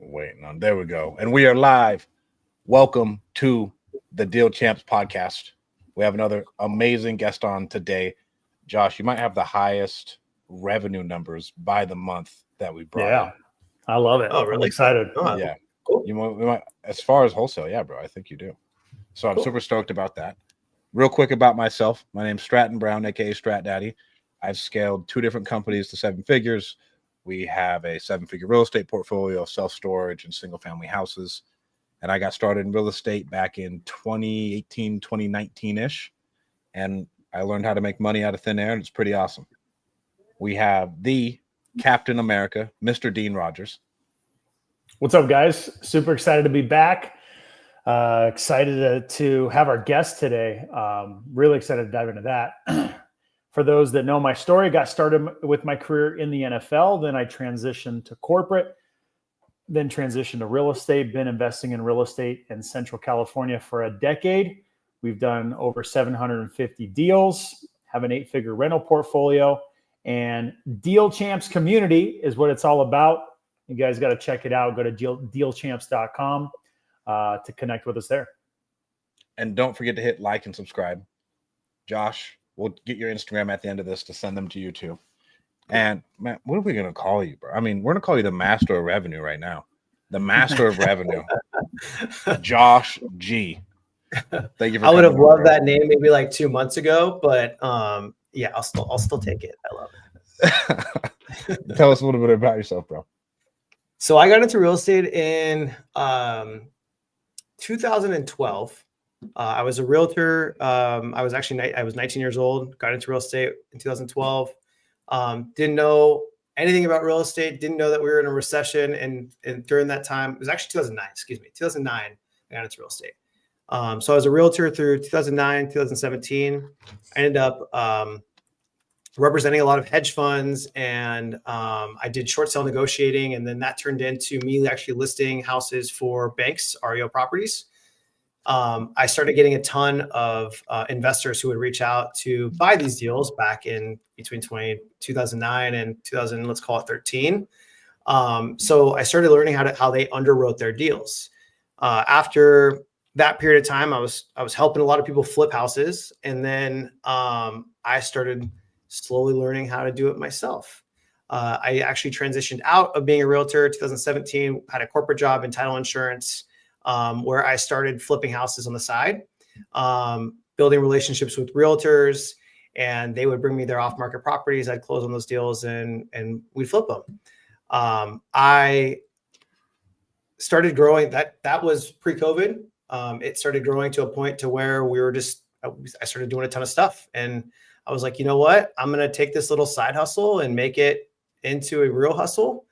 Waiting on. There we go. And we are live. Welcome to the Deal Champs podcast. We have another amazing guest on today. Josh, you might have the highest revenue numbers by the month that we brought. Yeah, I love it. Oh, really? I'm excited. Oh, Yeah. cool. We might, as far as wholesale, yeah, bro, I think you do. So I'm Cool. super stoked about that. Real quick about myself. My name's Stratton Brown, aka Strat Daddy. I've scaled 2 different companies to 7 figures. We have a 7-figure real estate portfolio of self-storage and single-family houses. And I got started in real estate back in 2018, 2019-ish. And I learned how to make money out of thin air, and it's pretty awesome. We have the Captain America, Mr. Dean Rogers. What's up, guys? Super excited to be back. Excited to have our guest today. Really excited to dive into that. For those that know my story, got started with my career in the NFL. Then I transitioned to corporate, then transitioned to real estate. Been investing in real estate in Central California for a decade. We've done over 750 deals, have an 8-figure rental portfolio, and Deal Champs community is what it's all about. You guys got to check it out. Go to dealchamps.com to connect with us there. And don't forget to hit like and subscribe. Josh, we'll get your Instagram at the end of this to send them to you too. And man, what are we going to call you, bro? I mean, we're going to call you the master of revenue right now. The master of revenue. Josh G. Thank you for I would have coming on, loved bro. that name maybe like 2 months ago, but yeah, I'll still take it. I love it. Tell us a little bit about yourself, bro. So I got into real estate in 2012. I was a realtor. I was 19 years old, got into real estate in 2012. Didn't know anything about real estate. Didn't know that we were in a recession. And during that time, it was actually 2009, 2009, I got into real estate. So I was a realtor through 2009, 2017. I ended up representing a lot of hedge funds, and I did short sale negotiating. And then that turned into me actually listing houses for banks, REO properties. I started getting a ton of investors who would reach out to buy these deals back in between 2009 and 2000, let's call it 13. So I started learning how they underwrote their deals. After that period of time, I was helping a lot of people flip houses. And then I started slowly learning how to do it myself. I actually transitioned out of being a realtor 2017, had a corporate job in title insurance, where I started flipping houses on the side, building relationships with realtors, and they would bring me their off-market properties. I'd close on those deals and we'd flip them. I started growing. That was pre-COVID. It started growing to a point to where I started doing a ton of stuff. And I was like, you know what? I'm going to take this little side hustle and make it into a real hustle.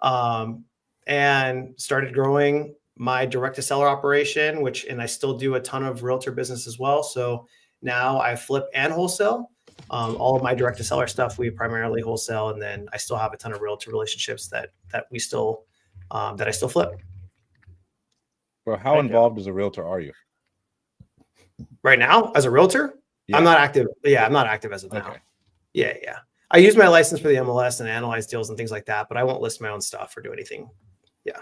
And started growing my direct to seller operation, and I still do a ton of realtor business as well. So now I flip and wholesale. All of my direct to seller stuff, we primarily wholesale. And then I still have a ton of realtor relationships that I still flip. Bro, how involved as a realtor are you? Right now, as a realtor, Yeah. I'm not active. Yeah, I'm not active as of now. Okay. Yeah. I use my license for the MLS and analyze deals and things like that, but I won't list my own stuff or do anything. Yeah.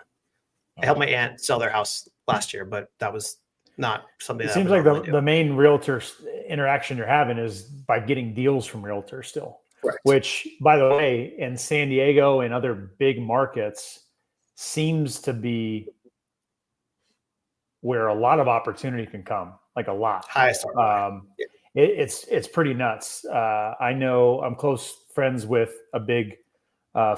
I helped my aunt sell their house last year, but that was not something. It seems like the main realtor interaction you're having is by getting deals from realtors still. Correct. Which, by the way, in San Diego and other big markets seems to be where a lot of opportunity can come, like a lot. Highest. It's pretty nuts. I know I'm close friends with a big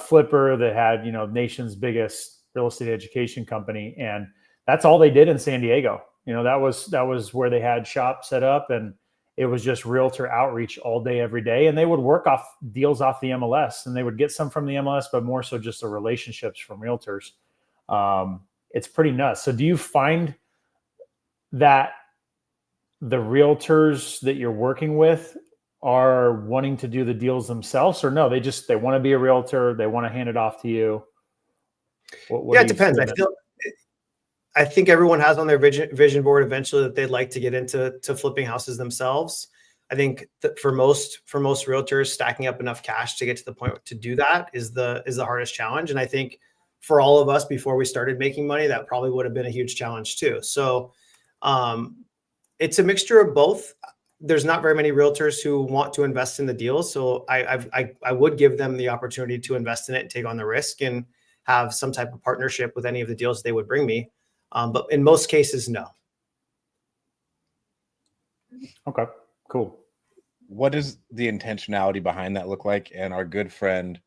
flipper that had, nation's biggest real estate education company. And that's all they did in San Diego. That was where they had shop set up, and it was just realtor outreach all day, every day. And they would work off deals off the MLS, and they would get some from the MLS, but more so just the relationships from realtors. It's pretty nuts. So do you find that the realtors that you're working with are wanting to do the deals themselves, or no, they want to be a realtor, they want to hand it off to you? What it depends. I think everyone has on their vision board eventually that they'd like to get into flipping houses themselves. I think that for most realtors, stacking up enough cash to get to the point to do that is the hardest challenge. And I think for all of us before we started making money, that probably would have been a huge challenge too. So it's a mixture of both. There's not very many realtors who want to invest in the deals. So I would give them the opportunity to invest in it and take on the risk and have some type of partnership with any of the deals they would bring me. But in most cases, no. Okay, cool. What does the intentionality behind that look like? And our good friend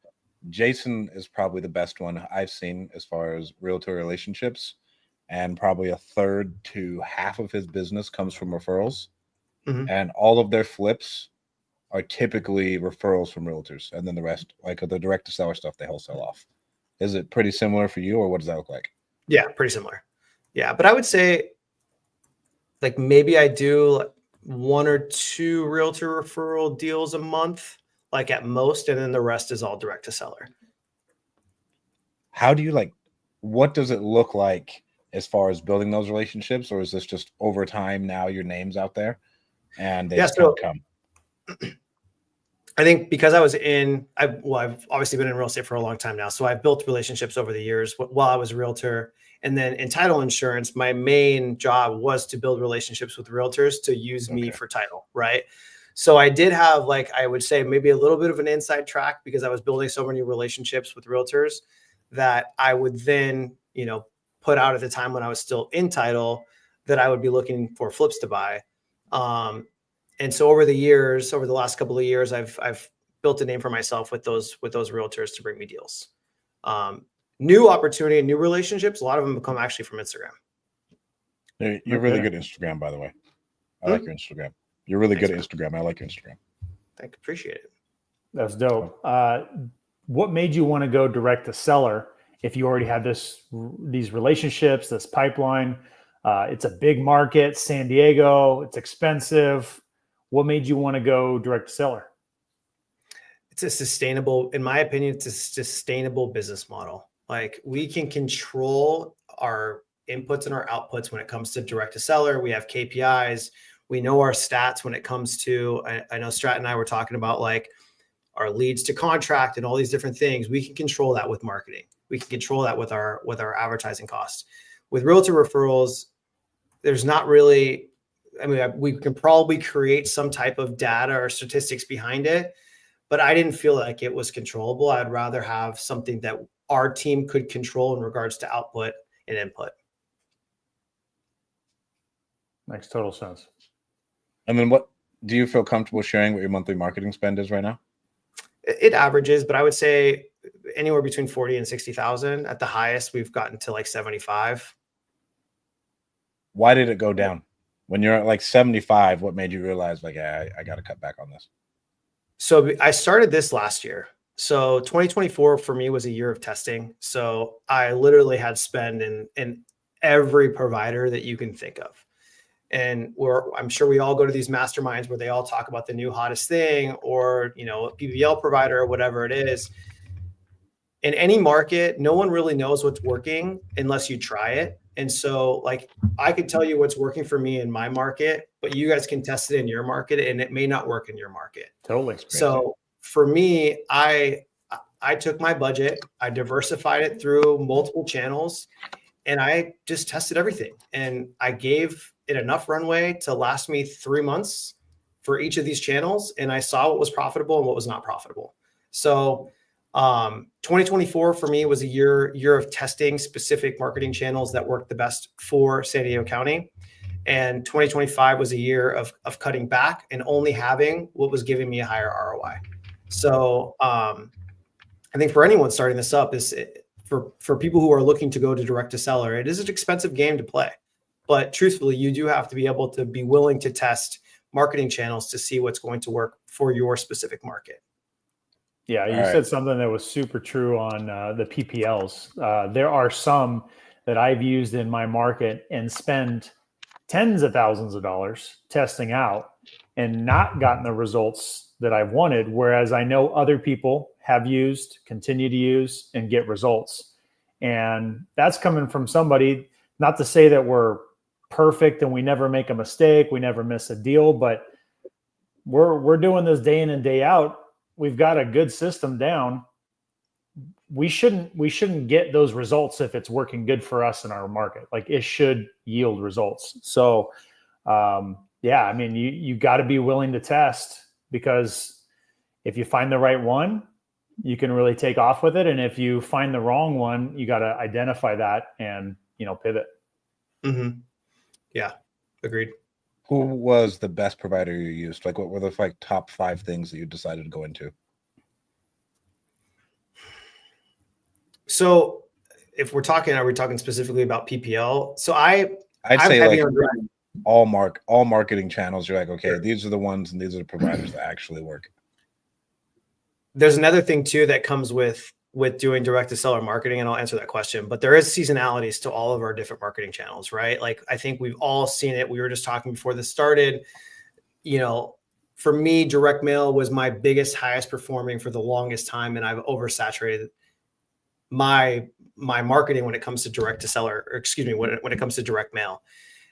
Jason is probably the best one I've seen as far as realtor relationships, and probably a third to half of his business comes from referrals. Mhm. And all of their flips are typically referrals from realtors, and then the rest, like the direct to seller stuff, they wholesale off. Is it pretty similar for you, or what does that look like? Yeah, pretty similar. Yeah, but I would say like maybe I do 1 or 2 realtor referral deals a month, like at most, and then the rest is all direct to seller. How do you like? What does it look like as far as building those relationships, or is this just over time now your name's out there and they just kind of come? I think because I've obviously been in real estate for a long time now. So I've built relationships over the years while I was a realtor. And then in title insurance, my main job was to build relationships with realtors to use me for title, right? So I did have, like, I would say maybe a little bit of an inside track because I was building so many relationships with realtors that I would then, put out at the time when I was still in title that I would be looking for flips to buy. And so over the last couple of years, I've built a name for myself with those realtors to bring me deals. New opportunity and new relationships. A lot of them come actually from Instagram. You're really good at Instagram, by the way. I like your Instagram. You're really good at Instagram. I like your Instagram. Thank you. Appreciate it. That's dope. What made you want to go direct to seller if you already had these relationships, this pipeline? It's a big market, San Diego. It's expensive. What made you want to go direct to seller? In my opinion, it's a sustainable business model. Like, we can control our inputs and our outputs when it comes to direct to seller. We have KPIs. We know our stats when it comes to, I know Strat and I were talking about like our leads to contract and all these different things. We can control that with marketing. We can control that with our advertising costs. With realtor referrals, there's not really, we can probably create some type of data or statistics behind it, but I didn't feel like it was controllable. I'd rather have something that our team could control in regards to output and input. Makes total sense. And then what do you feel comfortable sharing what your monthly marketing spend is right now? It averages, but I would say anywhere between 40 and 60,000. At the highest, we've gotten to like 75. Why did it go down? When you're at like 75, what made you realize like, I got to cut back on this? So I started this last year. So 2024 for me was a year of testing. So I literally had spend in every provider that you can think of. And I'm sure we all go to these masterminds where they all talk about the new hottest thing or, a PBL provider or whatever it is. In any market, no one really knows what's working unless you try it. And so, like, I could tell you what's working for me in my market, but you guys can test it in your market and it may not work in your market. Totally. So for me, I took my budget, I diversified it through multiple channels, and I just tested everything. And I gave it enough runway to last me 3 months for each of these channels. And I saw what was profitable and what was not profitable. So 2024 for me was a year of testing specific marketing channels that worked the best for San Diego County. And 2025 was a year of cutting back and only having what was giving me a higher ROI. So I think for anyone starting this up, for people who are looking to go to direct to seller, it is an expensive game to play. But truthfully, you do have to be able to be willing to test marketing channels to see what's going to work for your specific market. Yeah, you said something that was super true on the PPLs. There are some that I've used in my market and spend tens of thousands of dollars testing out and not gotten the results that I've wanted. Whereas I know other people have used, continue to use, and get results. And that's coming from somebody, not to say that we're perfect and we never make a mistake, we never miss a deal, but we're doing this day in and day out. We've got a good system down. we shouldn't get those results if it's working good for us in our market. Like it should yield results. So yeah, I mean, you got to be willing to test, because if you find the right one, you can really take off with it. And if you find the wrong one, you got to identify that and, pivot. Mm-hmm. Yeah. Agreed. Who was the best provider you used? Like, what were the top 5 things that you decided to go into? So if are we talking specifically about PPL? So I'd say like all marketing channels. You're like, okay, sure, these are the ones and these are the providers that actually work. There's another thing too that comes with doing direct to seller marketing, and I'll answer that question, but there is seasonalities to all of our different marketing channels, right? Like I think we've all seen it. We were just talking before this started, for me, direct mail was my biggest, highest performing for the longest time. And I've oversaturated my marketing when it comes to direct to seller, or excuse me, when it comes to direct mail.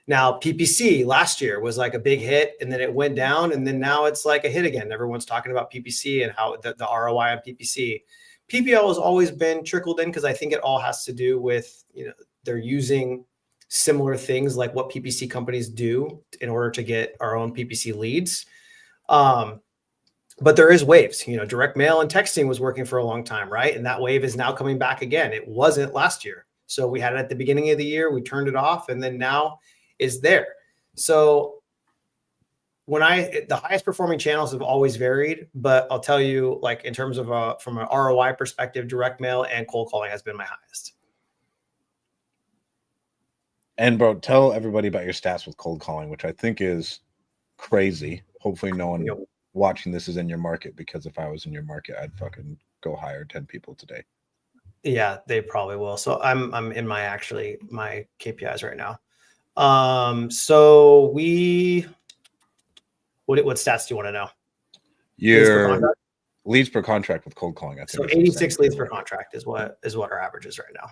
Now, PPC last year was like a big hit, and then it went down, and then now it's like a hit again. Everyone's talking about PPC and how the ROI on PPC. PPL has always been trickled in, because I think it all has to do with, they're using similar things like what PPC companies do in order to get our own PPC leads. But there is waves, direct mail and texting was working for a long time, right? And that wave is now coming back again. It wasn't last year. So we had it at the beginning of the year, we turned it off, and then now is there. So the highest performing channels have always varied, but I'll tell you, like in terms of from an ROI perspective, direct mail and cold calling has been my highest. And bro, tell everybody about your stats with cold calling, which I think is crazy. Hopefully no one watching this is in your market, because if I was in your market, I'd fucking go hire 10 people today. Yeah, they probably will. So I'm in my KPIs right now. So what stats do you want to know? Your leads per contract with cold calling. I think so 86 leads per contract is what our average is right now.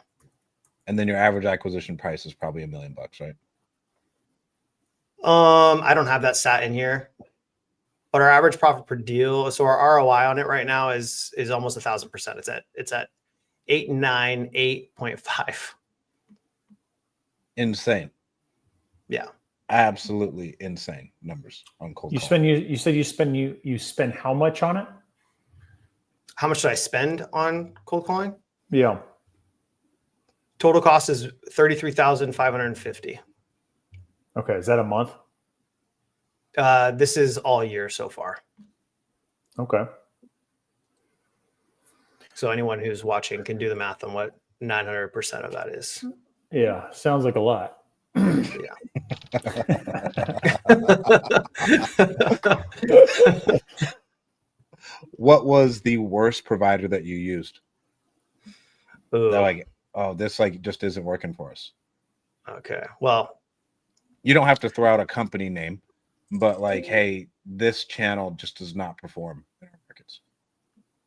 And then your average acquisition price is probably $1 million, right? I don't have that stat in here, but our average profit per deal, so our ROI on it right now is almost 1,000%. It's at 8.5. Insane. Yeah. Absolutely insane numbers on cold calling. You said you spend how much on it? How much did I spend on cold calling? Yeah. Total cost is $33,550. Okay. Is that a month? This is all year so far. Okay. So anyone who's watching can do the math on what 900% of that is. Yeah. Sounds like a lot. Yeah. What was the worst provider that you used? This just isn't working for us. Okay. Well, you don't have to throw out a company name, but hey, this channel just does not perform in our markets.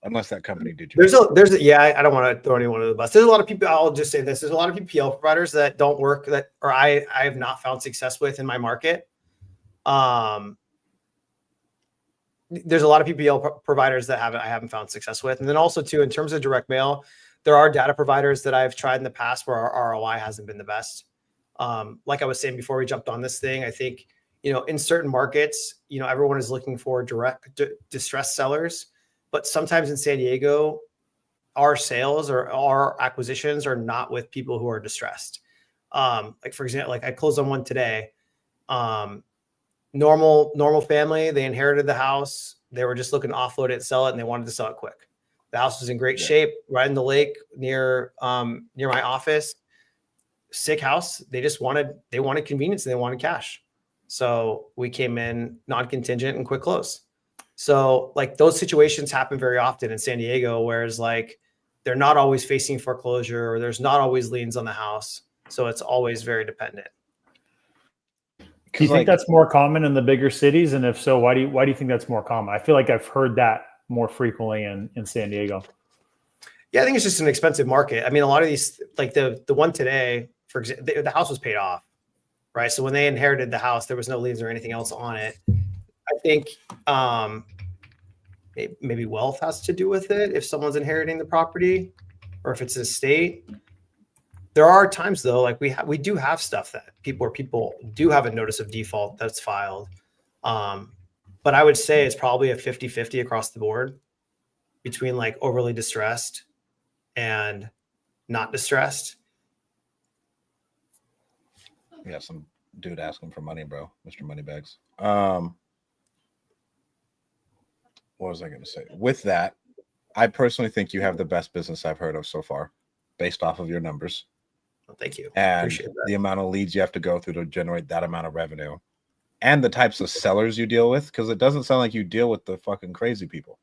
Unless that company did you. I don't want to throw anyone under the bus. There's a lot of people, I'll just say this. There's a lot of PPL providers that don't work I have not found success with in my market. There's a lot of PPL providers that I haven't found success with. And then also too, in terms of direct mail, there are data providers that I've tried in the past where our ROI hasn't been the best. Like I was saying before we jumped on this thing, I think, in certain markets, everyone is looking for direct distressed sellers. But sometimes in San Diego, our sales or our acquisitions are not with people who are distressed. For example, I closed on one today. Normal family, they inherited the house. They were just looking to offload it, sell it, and they wanted to sell it quick. The house was in great shape, right in the lake near my office. Sick house. They wanted convenience and they wanted cash. So we came in non-contingent and quick close. So those situations happen very often in San Diego, whereas they're not always facing foreclosure, or there's not always liens on the house. So it's always very dependent. Do you think that's more common in the bigger cities? And if so, why do you think that's more common? I feel like I've heard that more frequently in San Diego. Yeah, I think it's just an expensive market. I mean, a lot of these, the one today, for example, the house was paid off, right? So when they inherited the house, there was no liens or anything else on it. I think maybe wealth has to do with it if someone's inheriting the property or if it's an estate. There are times though, like we do have stuff that people do have a notice of default that's filed. But I would say it's probably a 50-50 across the board between like overly distressed and not distressed. Yeah, some dude asking for money, bro. Mr. Moneybags. What was I going to say? With that, I personally think you have the best business I've heard of so far, based off of your numbers. Well, thank you. And Appreciate that. the amount of leads you have to go through to generate that amount of revenue, and the types of sellers you deal with, because it doesn't sound like you deal with the fucking crazy people.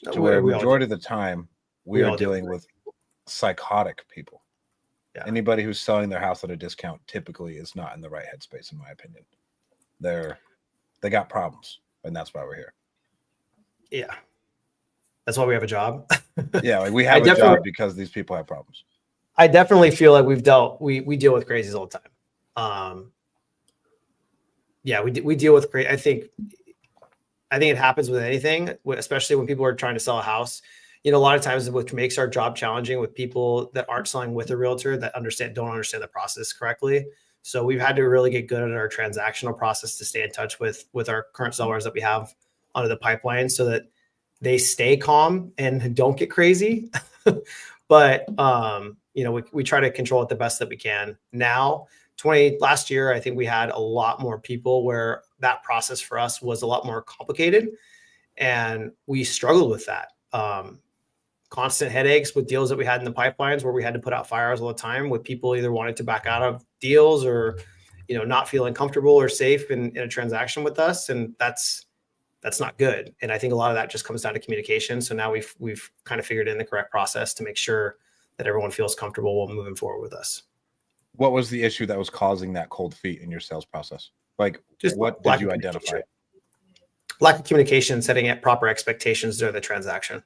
No, To where majority of the time we are dealing with psychotic people. Yeah. Anybody who's selling their house at a discount typically is not in the right headspace, in my opinion. They got problems, and that's why we're here. Yeah, that's why we have a job. Yeah, like we have a job because these people have problems. I definitely feel like we deal with crazies all the time. Yeah, we deal with crazy. I think it happens with anything, especially when people are trying to sell a house. You know, a lot of times what makes our job challenging with people that aren't selling with a realtor that don't understand the process correctly. So we've had to really get good at our transactional process to stay in touch with our current sellers that we have under the pipeline so that they stay calm and don't get crazy. But, you know, we try to control it the best that we can. Now, last year, I think we had a lot more people where that process for us was a lot more complicated, and we struggled with that. Constant headaches with deals that we had in the pipelines where we had to put out fires all the time with people either wanting to back out of deals or, you know, not feeling comfortable or safe in a transaction with us. And that's not good. And I think a lot of that just comes down to communication. So now we've kind of figured in the correct process to make sure that everyone feels comfortable while moving forward with us. What was the issue that was causing that cold feet in your sales process? Like, just what did you identify? Lack of communication, setting up proper expectations during the transaction.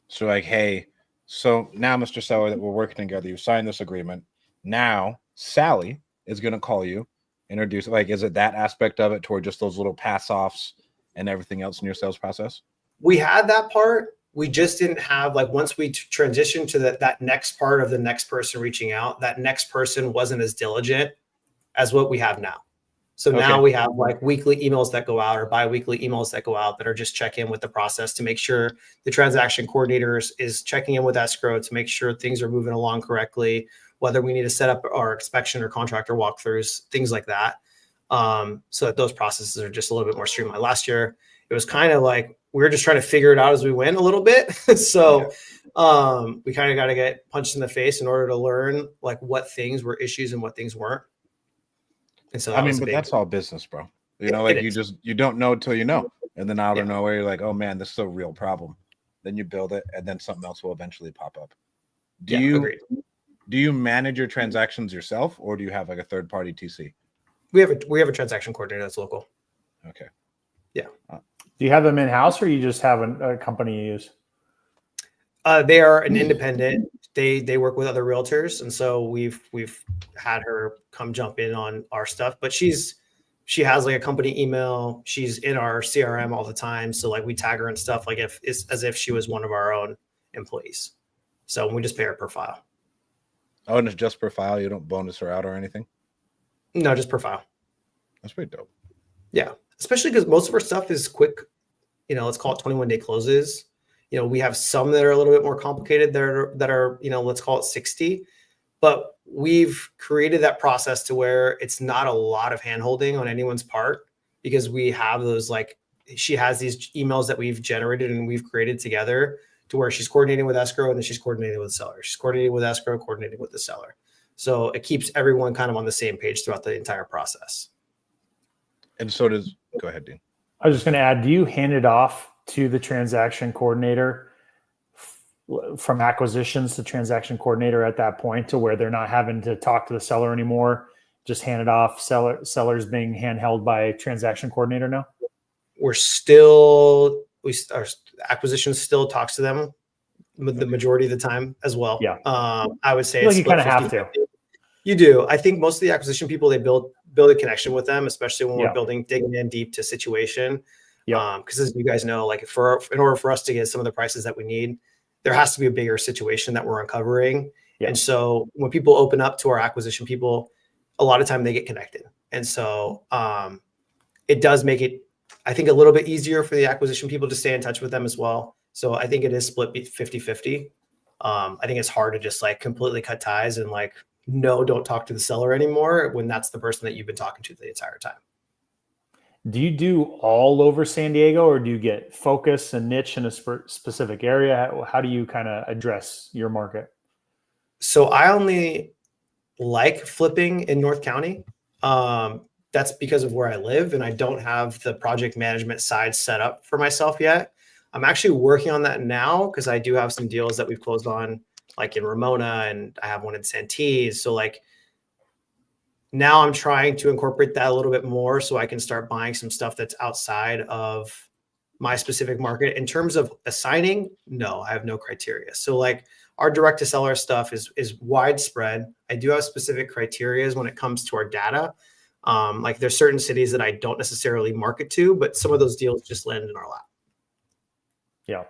So like, hey, so now, Mr. Seller, that we're working together, you signed this agreement. Now Sally is going to call you, introduce, like, is it that aspect of it toward just those little pass offs and everything else in your sales process? We had that part. We just didn't have, like, once we transitioned to that next part of the next person reaching out, that next person wasn't as diligent as what we have now. So now we have like weekly emails that go out or bi-weekly emails that go out that are just check in with the process to make sure the transaction coordinator is checking in with escrow to make sure things are moving along correctly, whether we need to set up our inspection or contractor walkthroughs, things like that. So that those processes are just a little bit more streamlined. Last year, it was kind of like we were just trying to figure it out as we went a little bit. So we kind of got to get punched in the face in order to learn like what things were issues and what things weren't. And so I mean, but that's all business, bro. You know, like you don't know until you know. And then out of nowhere, you're like, oh man, this is a real problem. Then you build it and then something else will eventually pop up. Do you manage your transactions yourself or do you have like a third party TC? We have a transaction coordinator that's local. Okay. Yeah. Do you have them in house or you just have a company you use? They are an independent. They work with other realtors, and so we've had her come jump in on our stuff. But she has like a company email. She's in our CRM all the time, so like we tag her and stuff like if it's as if she was one of our own employees. So we just pay her per file. Oh, and it's just per file. You don't bonus her out or anything? No, just per file. That's pretty dope. Yeah, especially because most of our stuff is quick. You know, let's call it 21-day closes. You know, we have some that are a little bit more complicated that are, you know, let's call it 60, but we've created that process to where it's not a lot of handholding on anyone's part because we have those, like, she has these emails that we've generated and we've created together to where she's coordinating with escrow and then she's coordinating with the seller. She's coordinating with escrow, coordinating with the seller. So it keeps everyone kind of on the same page throughout the entire process. And so go ahead, Dean. I was just going to add, do you hand it off to the transaction coordinator from acquisitions to transaction coordinator at that point to where they're not having to talk to the seller anymore, just hand it off, sellers being handheld by transaction coordinator now? Our acquisition still talks to them the majority of the time as well. Yeah. I would say like you kind of have to. You do. I think most of the acquisition people, they build a connection with them, especially when we're digging in deep to situation. Yeah. Because as you guys know, like in order for us to get some of the prices that we need, there has to be a bigger situation that we're uncovering. Yeah. And so when people open up to our acquisition people, a lot of time they get connected. And so it does make it, I think, a little bit easier for the acquisition people to stay in touch with them as well. So I think it is split 50-50. I think it's hard to just like completely cut ties and like, no, don't talk to the seller anymore when that's the person that you've been talking to the entire time. Do you do all over San Diego, or do you get focus and niche in a specific area? How do you kind of address your market? So I only like flipping in North County. That's because of where I live, and I don't have the project management side set up for myself yet. I'm actually working on that now because I do have some deals that we've closed on, like in Ramona, and I have one in Santee. So like now I'm trying to incorporate that a little bit more so I can start buying some stuff that's outside of my specific market. In terms of assigning, no, I have no criteria. So like our direct to seller stuff is widespread. I do have specific criteria when it comes to our data. Like there's certain cities that I don't necessarily market to, but some of those deals just land in our lap. Yeah.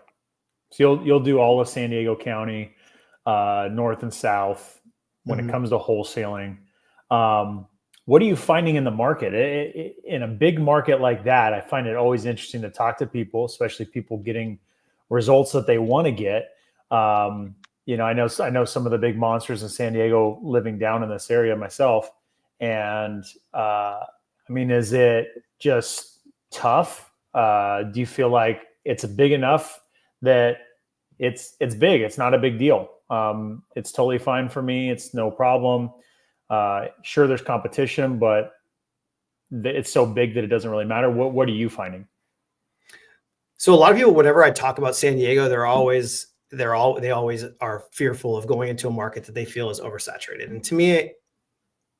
So you'll do all of San Diego County, north and south when it comes to wholesaling. What are you finding in the market? In a big market like that, I find it always interesting to talk to people, especially people getting results that they want to get. I know some of the big monsters in San Diego living down in this area myself. And is it just tough? Do you feel like it's big enough that it's big? It's not a big deal. It's totally fine for me. It's no problem. Sure, there's competition, but it's so big that it doesn't really matter. What are you finding? So a lot of people, whenever I talk about San Diego, they always are fearful of going into a market that they feel is oversaturated. And to me,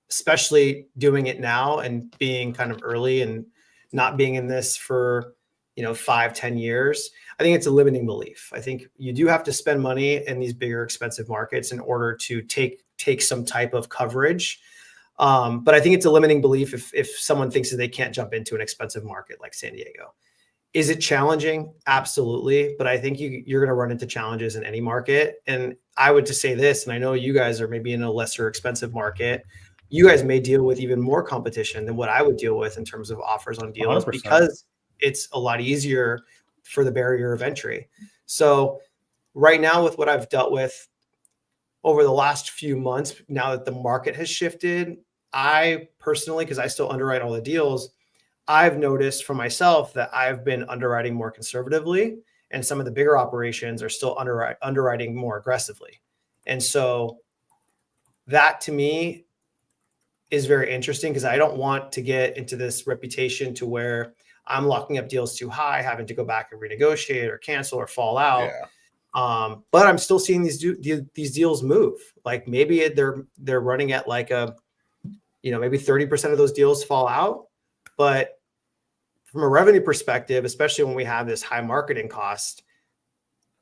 especially doing it now and being kind of early and not being in this for 5-10 years, I think it's a limiting belief. I think you do have to spend money in these bigger, expensive markets in order to take some type of coverage. But I think it's a limiting belief if someone thinks that they can't jump into an expensive market like San Diego. Is it challenging? Absolutely. But I think you're going to run into challenges in any market. And I would just say this, and I know you guys are maybe in a lesser expensive market. You guys may deal with even more competition than what I would deal with in terms of offers on deals 100%. because it's a lot easier for the barrier of entry. So right now, with what I've dealt with over the last few months, now that the market has shifted, I personally, because I still underwrite all the deals, I've noticed for myself that I've been underwriting more conservatively, and some of the bigger operations are still underwriting more aggressively. And so that to me is very interesting because I don't want to get into this reputation to where I'm locking up deals too high, having to go back and renegotiate or cancel or fall out. Yeah. But I'm still seeing these deals move. Like maybe they're running at like maybe 30% of those deals fall out. But from a revenue perspective, especially when we have this high marketing cost,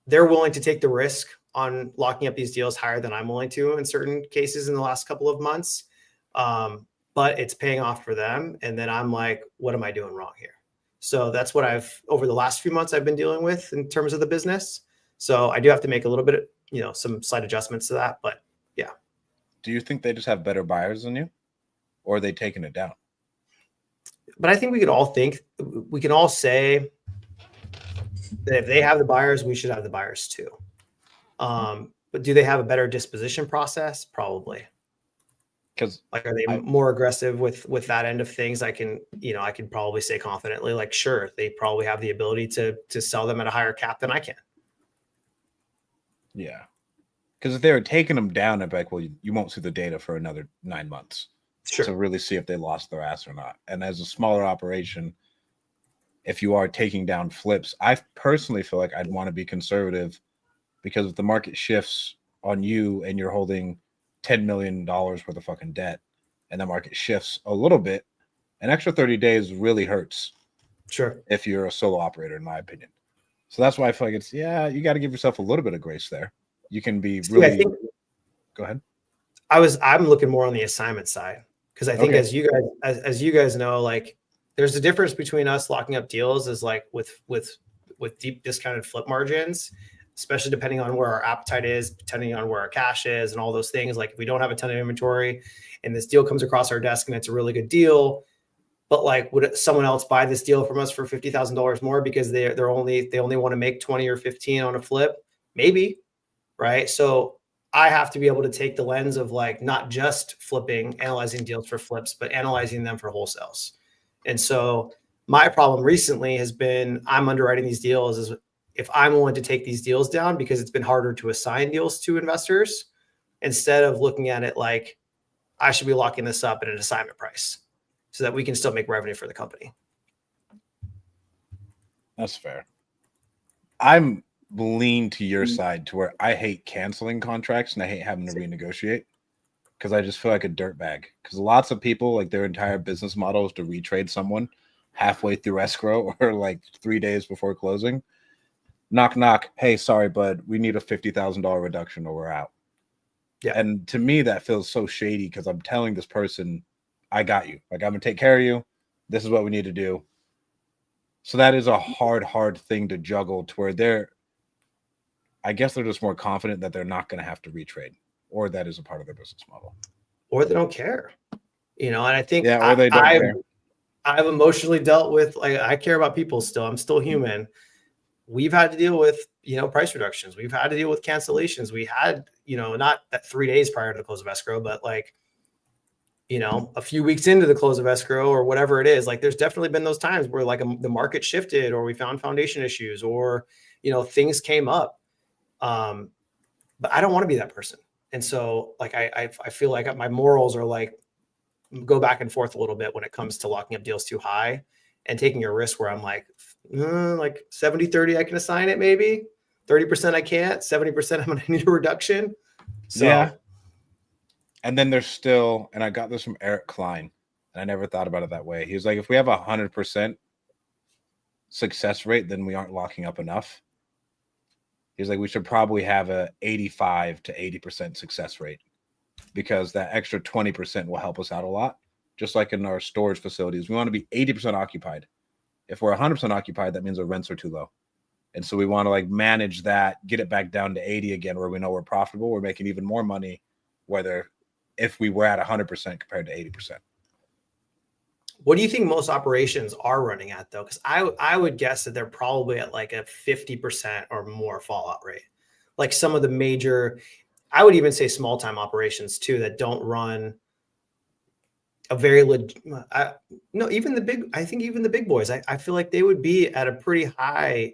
they're willing to take the risk on locking up these deals higher than I'm willing to in certain cases in the last couple of months. But it's paying off for them. And then I'm like, what am I doing wrong here? So that's what over the last few months I've been dealing with in terms of the business. So I do have to make a little bit of, some slight adjustments to that, but yeah. Do you think they just have better buyers than you, or are they taking it down? But I think we can all say that if they have the buyers, we should have the buyers too. But do they have a better disposition process? Probably. Because are they more aggressive with that end of things? I can probably say confidently, like, sure, they probably have the ability to sell them at a higher cap than I can. Yeah. Because if they were taking them down, I'd be like, well, you won't see the data for another 9 months. Sure. To really see if they lost their ass or not. And as a smaller operation, if you are taking down flips, I personally feel like I'd want to be conservative, because if the market shifts on you and you're holding $10 million worth of fucking debt and the market shifts a little bit, an extra 30 days really hurts. Sure. If you're a solo operator, in my opinion. So that's why I feel like you got to give yourself a little bit of grace there. You can be really. Go ahead. I'm looking more on the assignment side, because I think as you guys know, like there's a difference between us locking up deals is like with deep discounted flip margins, especially depending on where our appetite is, depending on where our cash is and all those things. Like if we don't have a ton of inventory and this deal comes across our desk and it's a really good deal, but like, would someone else buy this deal from us for $50,000 more because they only want to make 20 or 15 on a flip? Maybe, right? So I have to be able to take the lens of like not just flipping, analyzing deals for flips, but analyzing them for wholesales. And so my problem recently has been I'm underwriting these deals as if I'm willing to take these deals down because it's been harder to assign deals to investors instead of looking at it like I should be locking this up at an assignment price so that we can still make revenue for the company. That's fair. I'm lean to your side to where I hate canceling contracts and I hate having to renegotiate because I just feel like a dirtbag. Because lots of people, like their entire business model is to retrade someone halfway through escrow or like 3 days before closing. Knock, knock. Hey, sorry, bud. We need a $50,000 reduction or we're out. Yeah. And to me, that feels so shady because I'm telling this person, I got you. Like, I'm going to take care of you. This is what we need to do. So that is a hard thing to juggle to where I guess they're just more confident that they're not going to have to retrade, or that is a part of their business model. Or they don't care, and I think or they don't care. I've emotionally dealt with, like, I care about people still. I'm still human. We've had to deal with, price reductions. We've had to deal with cancellations. We had, not at 3 days prior to the close of escrow, but like, a few weeks into the close of escrow or whatever it is, like there's definitely been those times where like the market shifted or we found foundation issues or, things came up. But I don't want to be that person. And so like, I feel like my morals are like, go back and forth a little bit when it comes to locking up deals too high and taking a risk where I'm like 70-30, I can assign it. Maybe 30% I can't, 70% I'm going to need a reduction. So, yeah. And then there's still, and I got this from Eric Klein, and I never thought about it that way. He was like, if we have 100% success rate, then we aren't locking up enough. He's like, we should probably have a 85 to 80% success rate because that extra 20% will help us out a lot. Just like in our storage facilities, we want to be 80% occupied. If we're 100% occupied, that means our rents are too low. And so we want to like manage that, get it back down to 80 again, where we know we're profitable. We're making even more money, if we were at 100% compared to 80%. What do you think most operations are running at though? Because I would guess that they're probably at like a 50% or more fallout rate. Like some of the major, I would even say small time operations too, that don't run a very I think even the big boys, I feel like they would be at a pretty high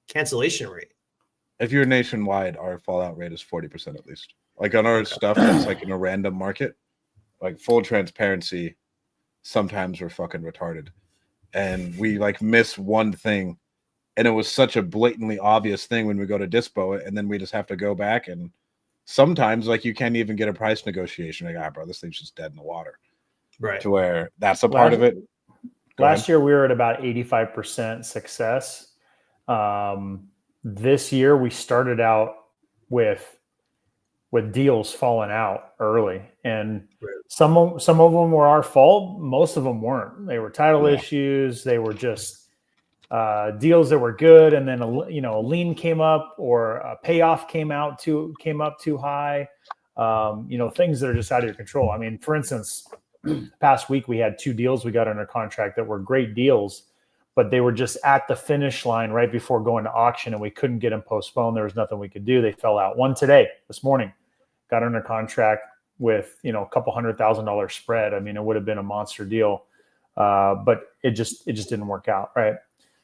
cancellation rate. If you're nationwide, our fallout rate is 40% at least. Like on our stuff that's like in a random market, like full transparency, sometimes we're fucking retarded. And we like miss one thing. And it was such a blatantly obvious thing when we go to dispo it. And then we just have to go back. And sometimes like you can't even get a price negotiation. Like, bro, this thing's just dead in the water. Right. To where that's a part of it. Last year we were at about 85% success. This year we started out with deals falling out early, and some of them were our fault. Most of them weren't. They were title issues. They were just deals that were good, and then a lien came up or a payoff came up too high. Things that are just out of your control. I mean, for instance, past week we had 2 deals we got under contract that were great deals, but they were just at the finish line right before going to auction, and we couldn't get them postponed. There was nothing we could do. They fell out. One today, this morning, got under contract with, a couple $100,000 spread. I mean, it would have been a monster deal, but it just didn't work out. Right.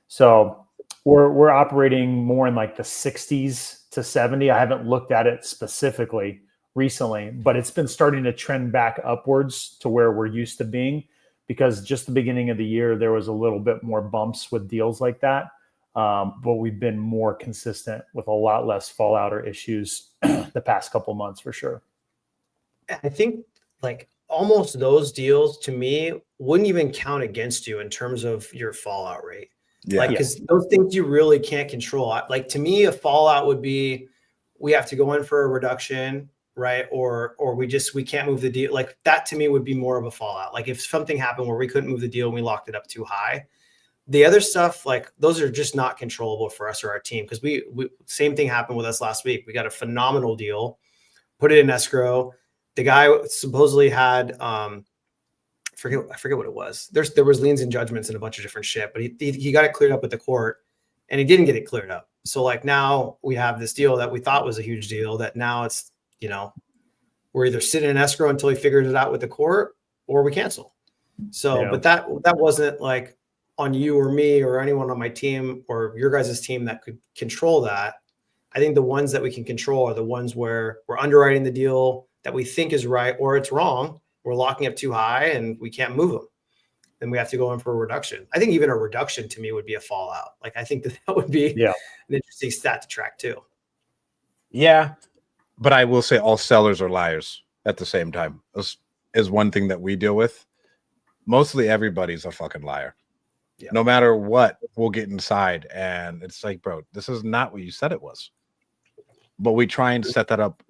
So we're operating more in like the 60s to 70. I haven't looked at it specifically recently, but it's been starting to trend back upwards to where we're used to being, because just the beginning of the year, there was a little bit more bumps with deals like that. But we've been more consistent with a lot less fallout or issues the past couple months for sure. I think like almost those deals to me wouldn't even count against you in terms of your fallout rate. Yeah. Because those things you really can't control. Like to me, a fallout would be, we have to go in for a reduction. right? Or we can't move the deal. Like that to me would be more of a fallout. Like if something happened where we couldn't move the deal and we locked it up too high. The other stuff, like those are just not controllable for us or our team, because we same thing happened with us last week. We got a phenomenal deal, put it in escrow. The guy supposedly had I forget what it was. There was liens and judgments and a bunch of different shit, but he got it cleared up with the court, and he didn't get it cleared up. So like now we have this deal that we thought was a huge deal that now it's, you know, we're either sitting in escrow until he figures it out with the court or we cancel. So, Yeah. but that wasn't like on you or me or anyone on my team or your guys' team that could control that. I think the ones that we can control are the ones where we're underwriting the deal that we think is right or it's wrong. We're locking up too high and we can't move them. Then we have to go in for a reduction. I think even a reduction to me would be a fallout. Like I think that would be an interesting stat to track too. Yeah, but I will say all sellers are liars at the same time. This is one thing that we deal with. Mostly everybody's a fucking liar. Yeah. No matter what, we'll get inside and it's like, bro, this is not what you said it was. But we try and set that up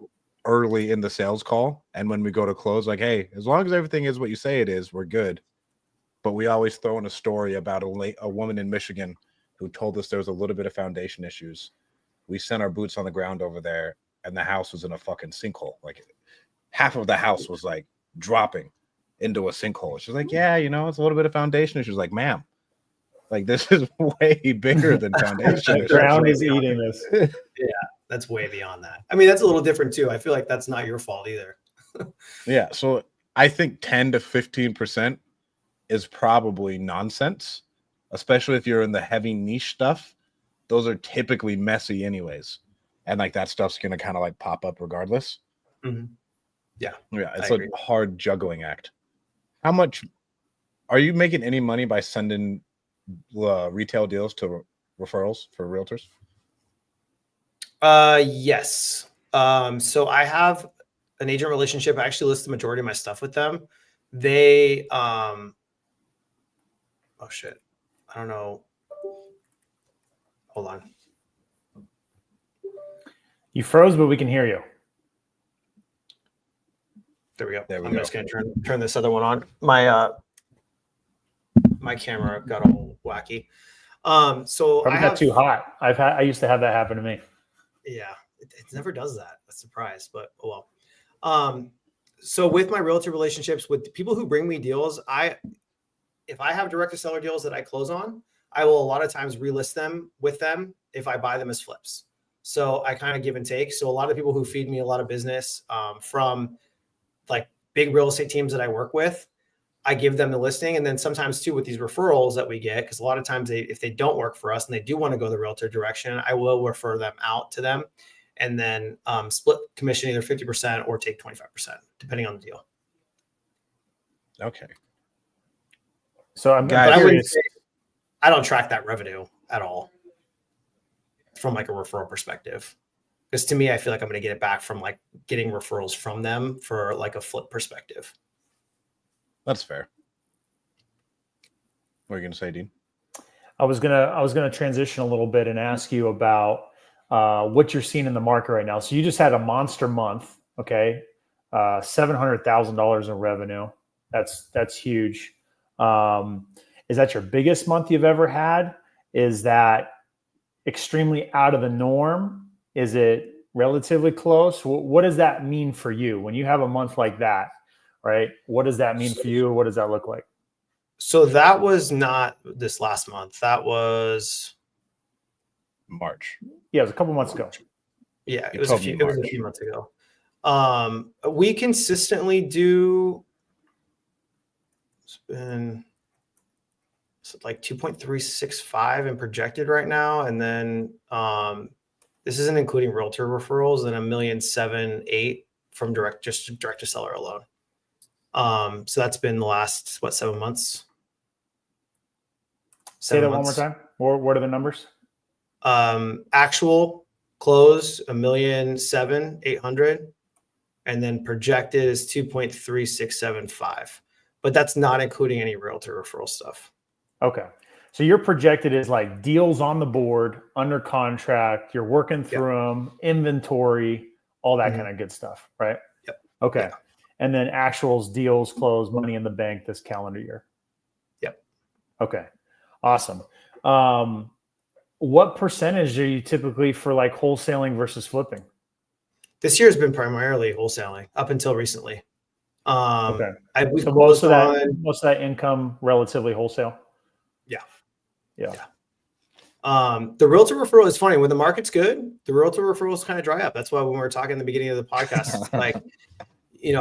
early in the sales call. And when we go to close, like, hey, as long as everything is what you say it is, we're good. But we always throw in a story about a woman in Michigan who told us there was a little bit of foundation issues. We sent our boots on the ground over there and the house was in a fucking sinkhole. Like half of the house was like dropping into a sinkhole. She's like, yeah, you know, it's a little bit of foundation issues. Like, ma'am, like this is way bigger than foundation. The ground is eating this. Yeah, that's way beyond that. I mean, that's a little different too. I feel like that's not your fault either. Yeah, so I think 10 to 15% is probably nonsense, especially if you're in the heavy niche stuff. Those are typically messy anyways. And like that stuff's going to kind of like pop up regardless. Mm-hmm. Yeah. Yeah, it's a hard juggling act. How much are you making any money by sending retail deals to referrals for realtors? Yes. So I have an agent relationship. I actually list the majority of my stuff with them. They, oh shit. I don't know. Hold on. You froze, but we can hear you. There we go. I'm just going to turn this other one on. My camera got all wacky. So probably got too hot. I used to have that happen to me. Yeah, it never does that. I'm surprised, but oh well. So with my realtor relationships with the people who bring me deals, if I have direct to seller deals that I close on, I will a lot of times relist them with them if I buy them as flips. So I kind of give and take. So a lot of people who feed me a lot of business from like big real estate teams that I work with, I give them the listing. And then sometimes too, with these referrals that we get, because a lot of times if they don't work for us and they do want to go the realtor direction, I will refer them out to them and then split commission either 50% or take 25%, depending on the deal. Okay. So I'm curious. I don't track that revenue at all from like a referral perspective. Because to me, I feel like I'm going to get it back from like getting referrals from them for like a flip perspective. That's fair. What are you going to say, Dean? I was gonna transition a little bit and ask you about what you're seeing in the market right now. So you just had a monster month, okay? $700,000 in revenue. That's huge. Is that your biggest month you've ever had? Is that extremely out of the norm? Is it relatively close? What does that mean for you when you have a month like that? Right? What does that mean for you? What does that look like? So that was not this last month. That was March. Yeah, it was a couple months ago. Yeah, it was a few months ago. We consistently do like 2.365 and projected right now. And then this isn't including realtor referrals and $1,778,000 from direct to seller alone. So that's been the last, 7 months? Say that one more time. What are the numbers? Actual close $1,778,000, and then projected is 2.3675. But that's not including any realtor referral stuff. Okay. So your projected is like deals on the board, under contract, you're working through them, inventory, all that kind of good stuff, right? Yep. Okay. Yeah. And then actuals, deals, close, money in the bank this calendar year. Yep. Okay. Awesome. What percentage are you typically for like wholesaling versus flipping? This year has been primarily wholesaling up until recently. Okay. We've So closed on most of that income relatively wholesale. Yeah. Yeah. The realtor referral is funny. When the market's good, the realtor referrals kind of dry up. That's why when we were talking in the beginning of the podcast, it's like,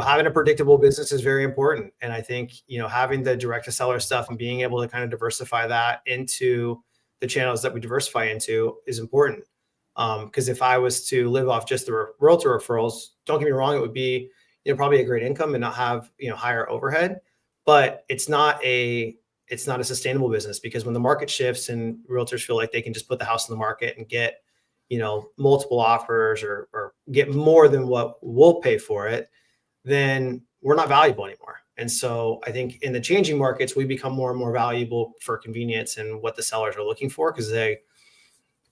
having a predictable business is very important. And I think, having the direct to seller stuff and being able to kind of diversify that into the channels that we diversify into is important. Because if I was to live off just the realtor referrals, don't get me wrong, it would be, probably a great income and not have, higher overhead, but it's not a sustainable business, because when the market shifts and realtors feel like they can just put the house in the market and get, multiple offers or get more than what we'll pay for it, then we're not valuable anymore. And so I think in the changing markets, we become more and more valuable for convenience and what the sellers are looking for. Because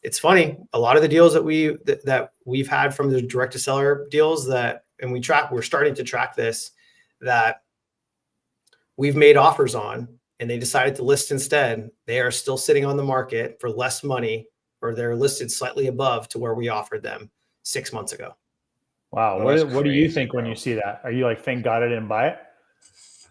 it's funny, a lot of the deals that we've had from the direct to seller deals we're starting to track this, that we've made offers on and they decided to list instead, they are still sitting on the market for less money, or they're listed slightly above to where we offered them 6 months ago. Wow. Oh, What do you crazy, think when you see that? Are you like, thank God I didn't buy it?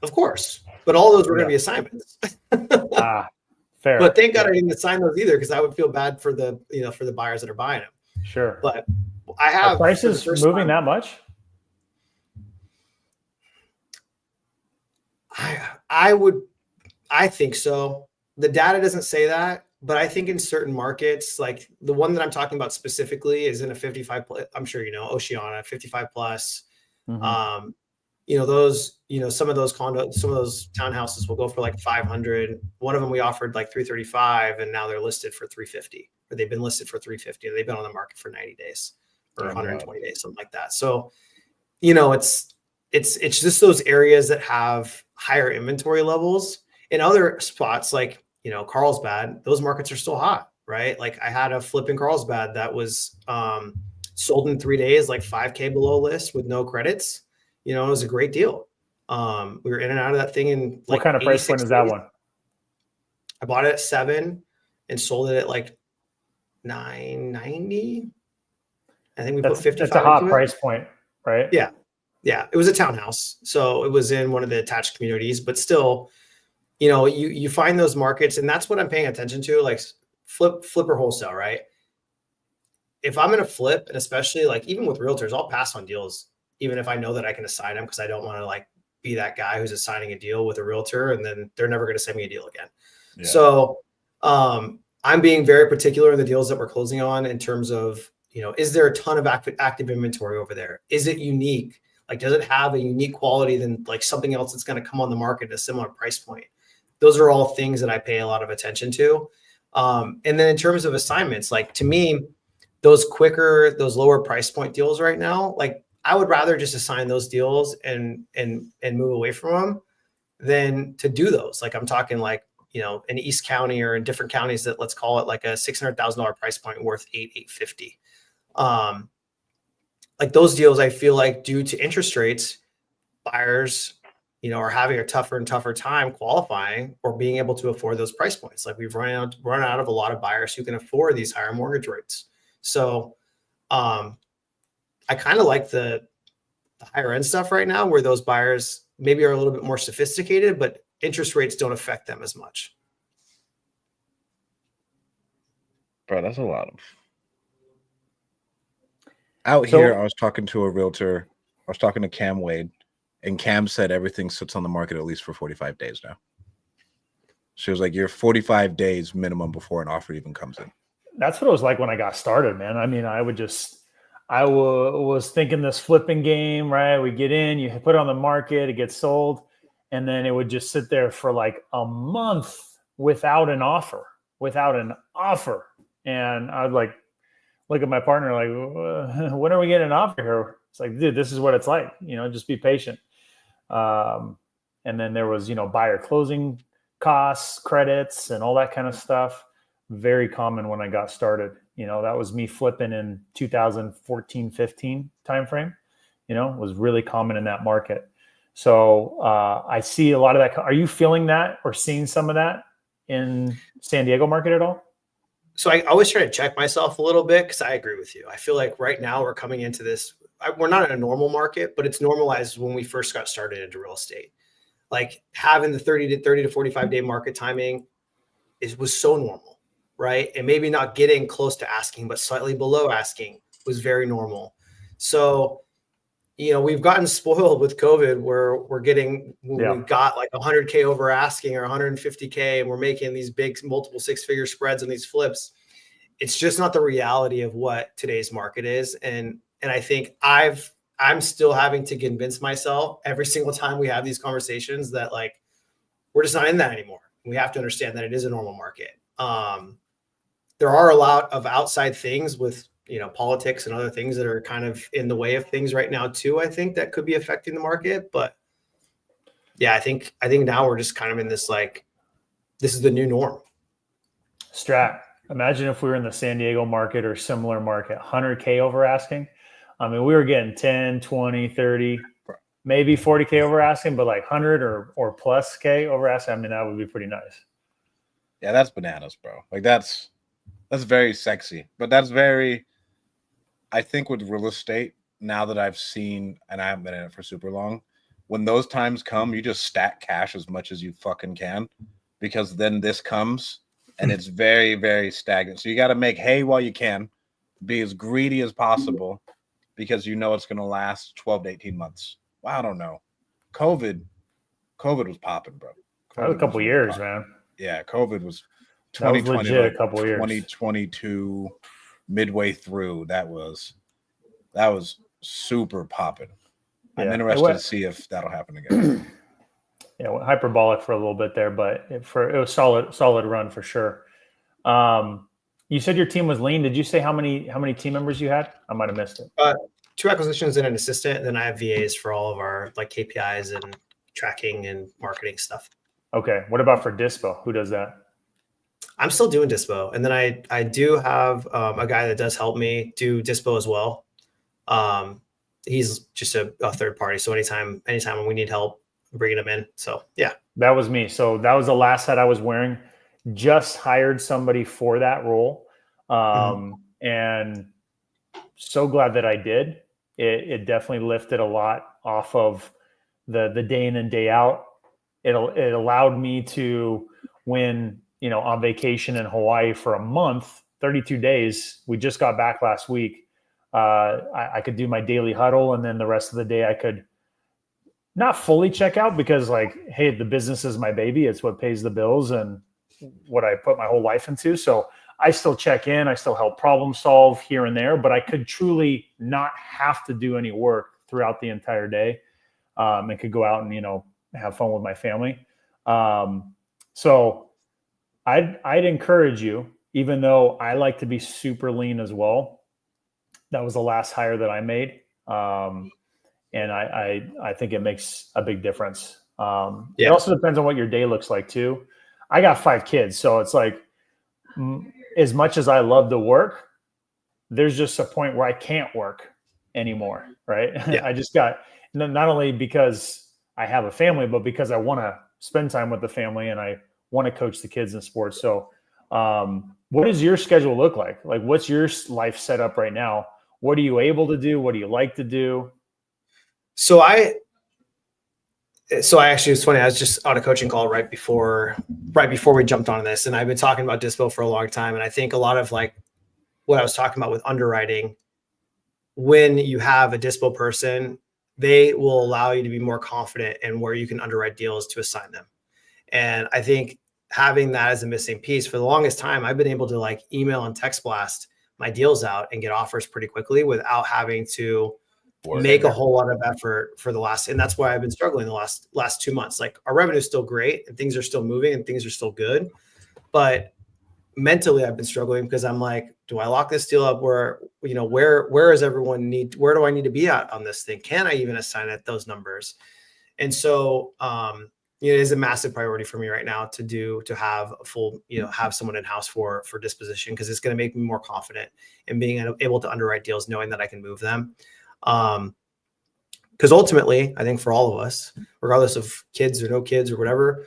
Of course, but all those were going to be assignments. Fair. But thank God I didn't assign those either, because I would feel bad for the buyers that are buying them. Sure. But I have Are prices moving that much? I think so. The data doesn't say that, but I think in certain markets, like the one that I'm talking about specifically is in a 55, I'm sure, Oceana, 55 plus. Mm-hmm. Some of those townhouses will go for like 500. One of them we offered like 335, and now they're listed for 350, or they've been listed for 350, and they've been on the market for 90 days or 120 days, something like that. So, it's just those areas that have higher inventory levels. In other spots, like, Carlsbad, those markets are still hot, right? Like I had a flip in Carlsbad that was sold in 3 days, like 5K below list with no credits. It was a great deal. We were in and out of that thing in like what kind of price point is that one? I bought it at 7 and sold it at like 990. I think we put 55. That's a hot price point, right? Yeah. Yeah. It was a townhouse. So it was in one of the attached communities, but still, you find those markets, and that's what I'm paying attention to, like flip or wholesale, right? If I'm going to flip, and especially like even with realtors, I'll pass on deals, even if I know that I can assign them, because I don't want to like be that guy who's assigning a deal with a realtor and then they're never going to send me a deal again. Yeah. So I'm being very particular in the deals that we're closing on in terms of, is there a ton of active inventory over there? Is it unique? Like, does it have a unique quality than like something else that's going to come on the market at a similar price point? Those are all things that I pay a lot of attention to. And then in terms of assignments, like to me, those lower price point deals right now, like I would rather just assign those deals and move away from them than to do those. Like I'm talking like, in East County or in different counties that, let's call it like a $600,000 price point worth $850. Like those deals, I feel like due to interest rates, buyers, are having a tougher and tougher time qualifying or being able to afford those price points. Like we've run out of a lot of buyers who can afford these higher mortgage rates. So I kind of like the higher end stuff right now, where those buyers maybe are a little bit more sophisticated, but interest rates don't affect them as much. Bro, that's a lot of. Here, I was talking to a realtor. I was talking to Cam Wade, and Cam said everything sits on the market at least for 45 days now. She was like, you're 45 days minimum before an offer even comes in. That's what it was like when I got started, man. I mean, I was thinking this flipping game, right? We get in, you put it on the market, it gets sold, and then it would just sit there for like a month without an offer. And I'd like look at my partner like, when are we getting an offer here? It's like, dude, this is what it's like, just be patient. And then there was, buyer closing costs, credits, and all that kind of stuff. Very common when I got started, That was me flipping in 2014, 15 timeframe. Was really common in that market. So I see a lot of that. Are you feeling that or seeing some of that in San Diego market at all? So I always try to check myself a little bit because I agree with you. I feel like right now we're coming into this. We're not in a normal market, but it's normalized when we first got started into real estate. Like having the 30 to 45 day market timing was so normal, right? And maybe not getting close to asking, but slightly below asking was very normal. So, we've gotten spoiled with COVID where we got like 100K over asking or 150K, and we're making these big multiple 6-figure spreads on these flips. It's just not the reality of what today's market is. And I think I'm still having to convince myself every single time we have these conversations that like, we're just not in that anymore. We have to understand that it is a normal market. There are a lot of outside things with, politics and other things that are kind of in the way of things right now too. I think that could be affecting the market, but yeah, I think now we're just kind of in this, like, this is the new norm. Strat, imagine if we were in the San Diego market or similar market, 100K over asking. I mean, we were getting 10, 20, 30, maybe 40K over asking, but like 100 or plus K over asking, I mean, that would be pretty nice. Yeah, that's bananas, bro. Like that's very sexy, but that's very, I think with real estate, now that I've seen, and I haven't been in it for super long, when those times come, you just stack cash as much as you fucking can, because then this comes and it's very, very stagnant. So you got to make hay while you can, be as greedy as possible, because it's going to last 12 to 18 months. Well, I don't know. COVID was popping, bro. That was a couple years, man. Yeah, COVID was 2020 legit a couple years. 2022 midway through. That was super popping. Yeah, I'm interested to see if that'll happen again. Yeah, hyperbolic for a little bit there, but it was solid run for sure. You said your team was lean. Did you say how many team members you had? I might have missed it. 2 acquisitions and an assistant, and then I have VAs for all of our like KPIs and tracking and marketing stuff. Okay. What about for Dispo? Who does that? I'm still doing Dispo, and then I do have a guy that does help me do Dispo as well. He's just a third party, so anytime we need help, I'm bringing him in. So yeah, that was me. So that was the last hat I was wearing. Just hired somebody for that role, and so glad that I did. It definitely lifted a lot off of the day in and day out. It allowed me to, when on vacation in Hawaii for a month, 32 days. We just got back last week. I could do my daily huddle, and then the rest of the day I could not fully check out, because like, hey, the business is my baby. It's what pays the bills and what I put my whole life into. So I still check in. I still help problem solve here and there, but I could truly not have to do any work throughout the entire day, and could go out and have fun with my family. So I'd encourage you, even though I like to be super lean as well. That was the last hire that I made. And I think it makes a big difference. It also depends on what your day looks like too. I got 5 kids. So it's like, as much as I love to work, there's just a point where I can't work anymore. Right. Yeah. I just got, not only because I have a family, but because I want to spend time with the family and I want to coach the kids in sports. So what does your schedule look like? Like, what's your life set up right now? What are you able to do? What do you like to do? So I actually, it's funny. I was just on a coaching call right before we jumped on this, and I've been talking about Dispo for a long time. And I think a lot of like what I was talking about with underwriting, when you have a Dispo person, they will allow you to be more confident in where you can underwrite deals to assign them. And I think having that as a missing piece, for the longest time, I've been able to like email and text blast my deals out and get offers pretty quickly without having to make a whole lot of effort for the last, and that's why I've been struggling the last 2 months. Like, our revenue is still great and things are still moving and things are still good, but mentally I've been struggling because I'm like, do I lock this deal up where is everyone where do I need to be at on this thing? Can I even assign it those numbers? And so it is a massive priority for me right now to have a full, have someone in house for disposition, because it's going to make me more confident in being able to underwrite deals, knowing that I can move them. Because ultimately, I think for all of us, regardless of kids or no kids or whatever,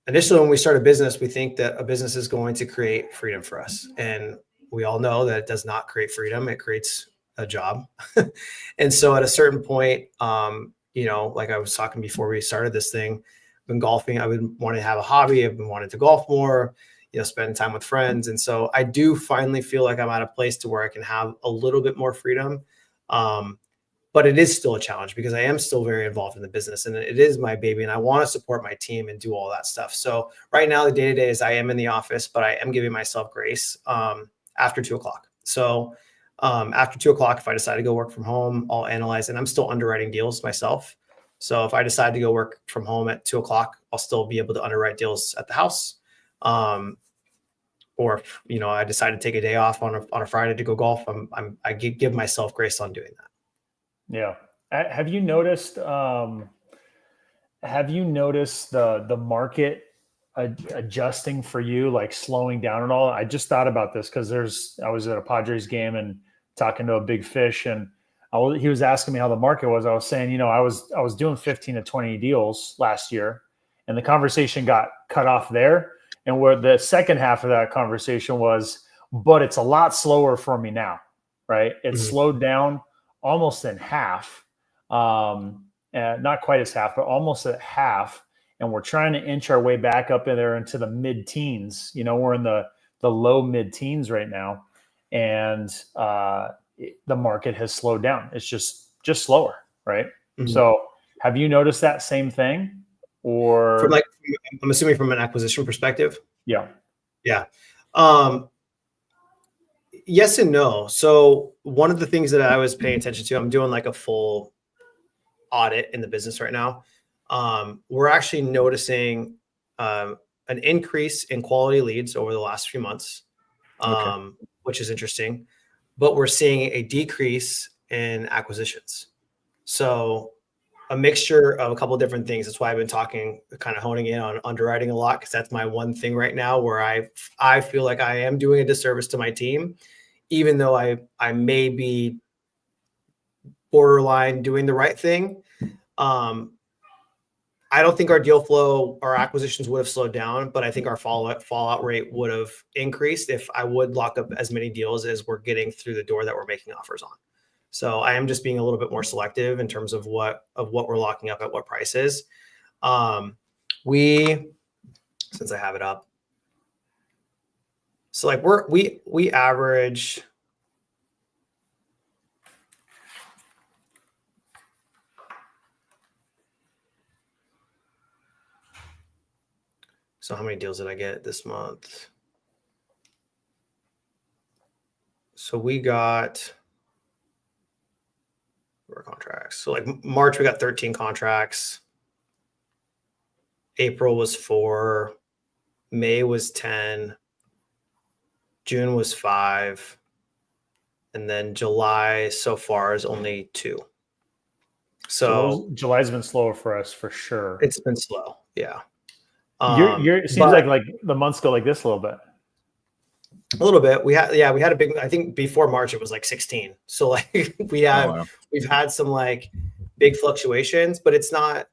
initially when we start a business, we think that a business is going to create freedom for us, and we all know that it does not create freedom; it creates a job. And so, at a certain point, like I was talking before we started this thing, I've been golfing. I've been wanting to have a hobby. I've been wanting to golf more, spend time with friends. And so I do finally feel like I'm at a place to where I can have a little bit more freedom. But it is still a challenge because I am still very involved in the business, and it is my baby, and I want to support my team and do all that stuff. So right now the day-to-day is I am in the office, but I am giving myself grace after 2:00. So after 2:00, if I decide to go work from home, I'll analyze, and I'm still underwriting deals myself. So if I decide to go work from home at 2:00, I'll still be able to underwrite deals at the house. Or if, I decide to take a day off on a Friday to go golf, I give myself grace on doing that. Yeah. Have you noticed the market adjusting for you, like slowing down at all? I just thought about this because I was at a Padres game and talking to a big fish, and he was asking me how the market was. I was saying, I was doing 15 to 20 deals last year, and the conversation got cut off there. And where the second half of that conversation was, but it's a lot slower for me now, right? It's slowed down almost in half, not quite as half, but almost at half. And we're trying to inch our way back up in there into the mid-teens. We're in the low mid-teens right now, and the market has slowed down. It's just slower, right? Mm-hmm. So, have you noticed that same thing, or I'm assuming from an acquisition perspective? Yeah. Yes and no. So one of the things that I was paying attention to, I'm doing like a full audit in the business right now. We're actually noticing an increase in quality leads over the last few months, which is interesting, but we're seeing a decrease in acquisitions. So a mixture of a couple of different things. That's why I've been kind of honing in on underwriting a lot, because that's my one thing right now where I feel like I am doing a disservice to my team, even though I may be borderline doing the right thing. I don't think our deal flow, our acquisitions would have slowed down, but I think our fallout rate would have increased if I would lock up as many deals as we're getting through the door that we're making offers on. So I am just being a little bit more selective in terms of what we're locking up at what prices. Since I have it up, so like we average. So how many deals did I get this month? So we got our contracts. So like March, we got 13 contracts. April was 4. May was 10. June was 5. And then July so far is only 2. So July's been slower for us for sure. It's been slow. Yeah. It seems like the months go like this a little bit. A little bit. We had a big, I think before March it was like 16. So like we've had some like big fluctuations, but it's not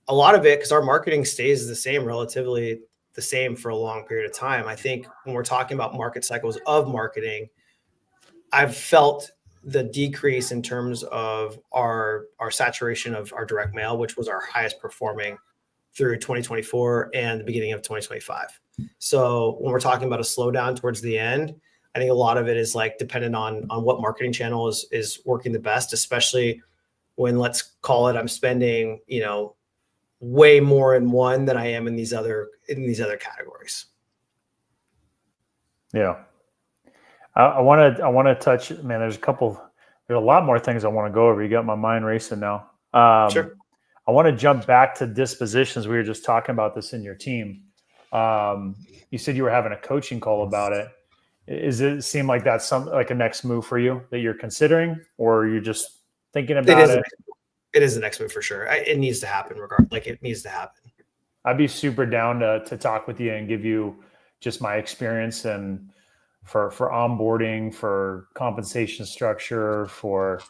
a lot of it because our marketing stays relatively the same for a long period of time. I think when we're talking about market cycles of marketing, I've felt the decrease in terms of our saturation of our direct mail, which was our highest performing through 2024 and the beginning of 2025. So when we're talking about a slowdown towards the end, I think a lot of it is like dependent on what marketing channel is working the best, especially when, let's call it, I'm spending, way more in one than I am in these other categories. Yeah. I want to touch, man, there's a lot more things I want to go over. You got my mind racing now. Sure. I want to jump back to dispositions. We were just talking about this in your team. You said you were having a coaching call about it. Is it seem like that's like a next move for you that you're considering, or you're just thinking about it? It is the next move for sure. It needs to happen regardless. Like it needs to happen. I'd be super down to talk with you and give you just my experience and for onboarding, for compensation structure, for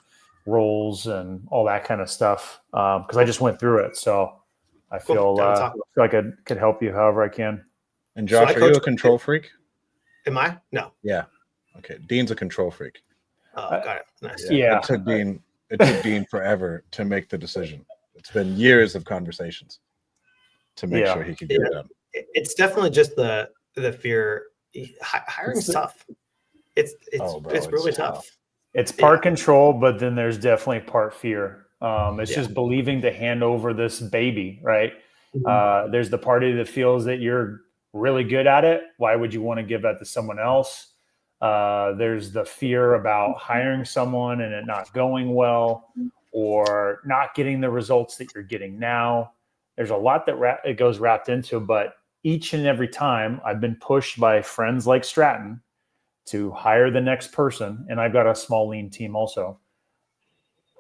roles and all that kind of stuff. Because I just went through it. So I feel, feel like I could help you however I can. And Josh, are you a control freak? Am I? No. Yeah. Okay. Dean's a control freak. Oh, got it. Nice. Yeah. It took Dean forever to make the decision. It's been years of conversations to make sure he could get it done. It's definitely just the fear. Hiring's tough. It's really tough. It's part control, but then there's definitely part fear. It's just believing to hand over this baby, right? Mm-hmm. There's the party that feels that you're really good at it. Why would you want to give that to someone else? There's the fear about hiring someone and it not going well or not getting the results that you're getting now. There's a lot that it goes wrapped into, but each and every time I've been pushed by friends like Stratton to hire the next person, and I've got a small lean team also.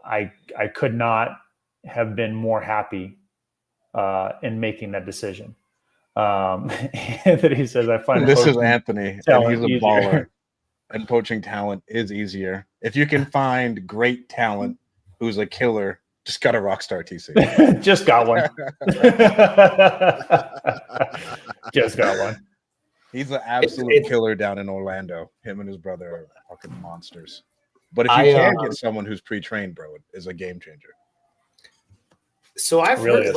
I could not have been more happy in making that decision. Anthony says, I find this is Anthony, and he's a easier. baller. And poaching talent is easier. If you can find great talent who's a killer, just got a Rockstar TC. Just got one. Just got one. He's an absolute killer down in Orlando. Him and his brother are fucking monsters. But if you can get someone who's pre-trained, bro, it is a game changer. So I've heard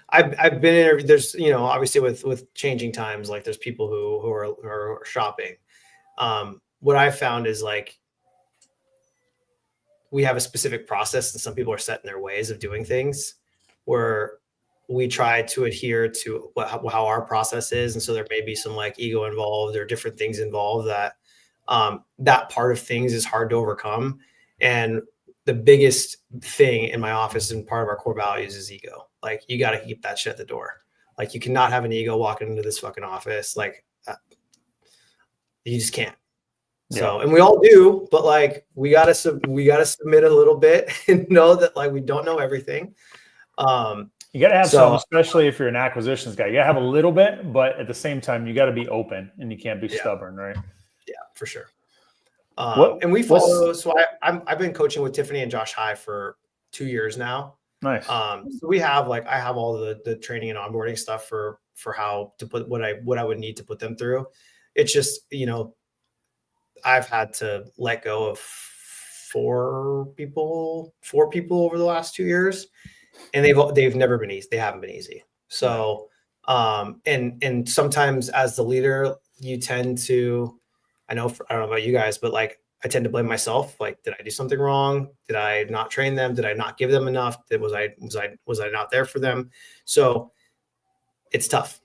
I've been interviewed. There's, obviously with changing times, like there's people who are shopping. What I found is like we have a specific process, and some people are set in their ways of doing things. Where we try to adhere to how our process is, and so there may be some like ego involved or different things involved that that part of things is hard to overcome. And the biggest thing in my office and part of our core values is ego. Like you got to keep that shit at the door. Like you cannot have an ego walking into this fucking office. Like you just can't. Yeah. So, and we all do, but like we gotta submit a little bit and know that like we don't know everything. You got to have some, especially if you're an acquisitions guy. You got to have a little bit, but at the same time, you got to be open and you can't be stubborn, right? Yeah, for sure. And we follow. So I've been coaching with Tiffany and Josh High for 2 years now. Nice. So we have I have all the training and onboarding stuff for how to put what I would need to put them through. It's just I've had to let go of four people over the last 2 years. And they've never been easy. They haven't been easy. So, and sometimes as the leader, you tend to, I don't know about you guys, but like I tend to blame myself. Like, did I do something wrong? Did I not train them? Did I not give them enough? Was I not there for them? So, it's tough.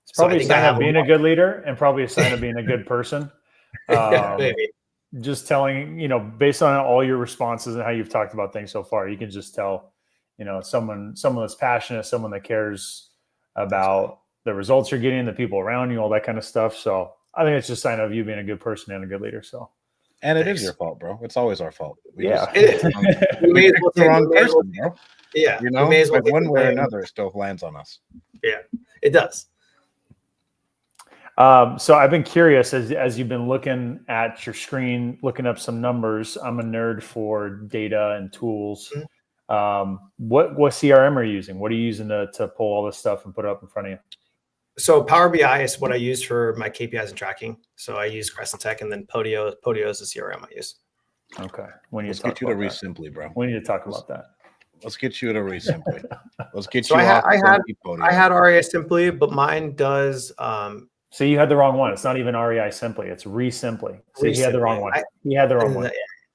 It's probably a sign of being a good leader, and probably a sign of being a good person. Maybe. Just telling, based on all your responses and how you've talked about things so far, you can just tell, someone that's passionate, someone that cares about the results you're getting, the people around you, all that kind of stuff. So I think it's just a sign of you being a good person and a good leader. So, and it is your fault, bro. It's always our fault. We picked the wrong person, bro. Yeah, one way or another, it still lands on us. Yeah, it does. So I've been curious as you've been looking at your screen, looking up some numbers. I'm a nerd for data and tools. What CRM are you using? What are you using to pull all this stuff and put it up in front of you? So Power BI is what I use for my KPIs and tracking. So I use Crescent Tech, and then Podio is the CRM I use. Okay. Let's get you to Resimply, bro. We need to talk about that. Let's get you to Resimply. Let's get so you. I had REI Simply, but mine does. So you had the wrong one. It's not even REI Simply. It's Resimply. So he had the wrong one. He had the wrong one.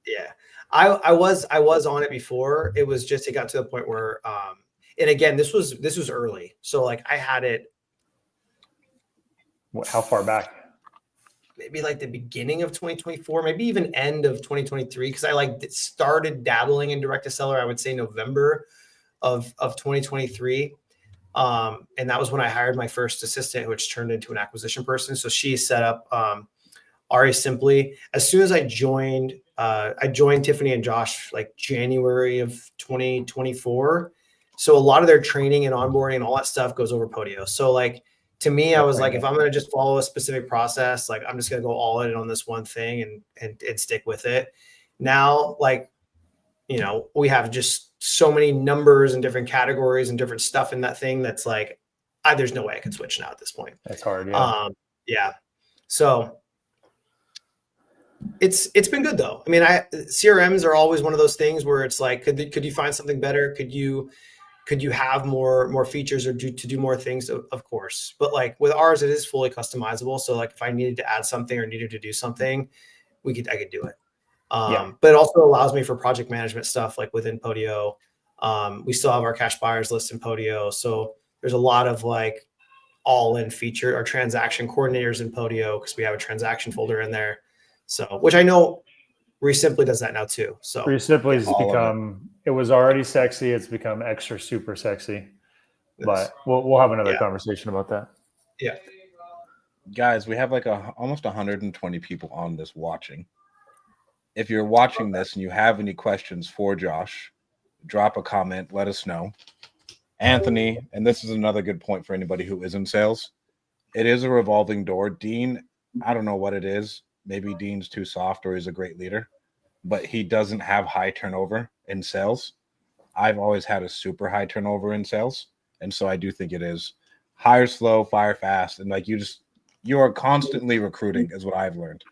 Yeah. I was on it before. It was just, it got to the point where, and again, this was early. So like I had it. How far back? Maybe like the beginning of 2024, maybe even end of 2023. Cause I started dabbling in direct to seller, I would say November of 2023. And that was when I hired my first assistant, which turned into an acquisition person. So she set up REI Simply. As soon as I joined I joined Tiffany and Josh like January of 2024. So a lot of their training and onboarding and all that stuff goes over Podio. So like to me, I was like, if I'm going to just follow a specific process, like I'm just going to go all in on this one thing and stick with it. Now, like, you know, we have just so many numbers and different categories and different stuff in that thing. That's like, there's no way I could switch now at this point. That's hard. Yeah. Yeah. So it's been good though. I mean, CRMs are always one of those things where it's like, could you find something better? Could you have more features or do more things? Of course. But like with ours, it is fully customizable. So like if I needed to add something or needed to do something, I could do it. But it also allows me for project management stuff like within Podio. We still have our cash buyers list in Podio. So there's a lot of like all-in feature or transaction coordinators in Podio because we have a transaction folder in there. So, which I know Resimply does that now too. So Resimply has become, it was already sexy. It's become extra super sexy, but we'll have another conversation about that. Yeah. Guys, we have like almost 120 people on this watching. If you're watching this and you have any questions for Josh, drop a comment, let us know. Anthony, and this is another good point for anybody who is in sales, it is a revolving door. Dean, I don't know what it is. Maybe Dean's too soft or he's a great leader, but he doesn't have high turnover in sales. I've always had a super high turnover in sales. And so I do think it is hire slow, fire fast. And like you are constantly recruiting is what I've learned.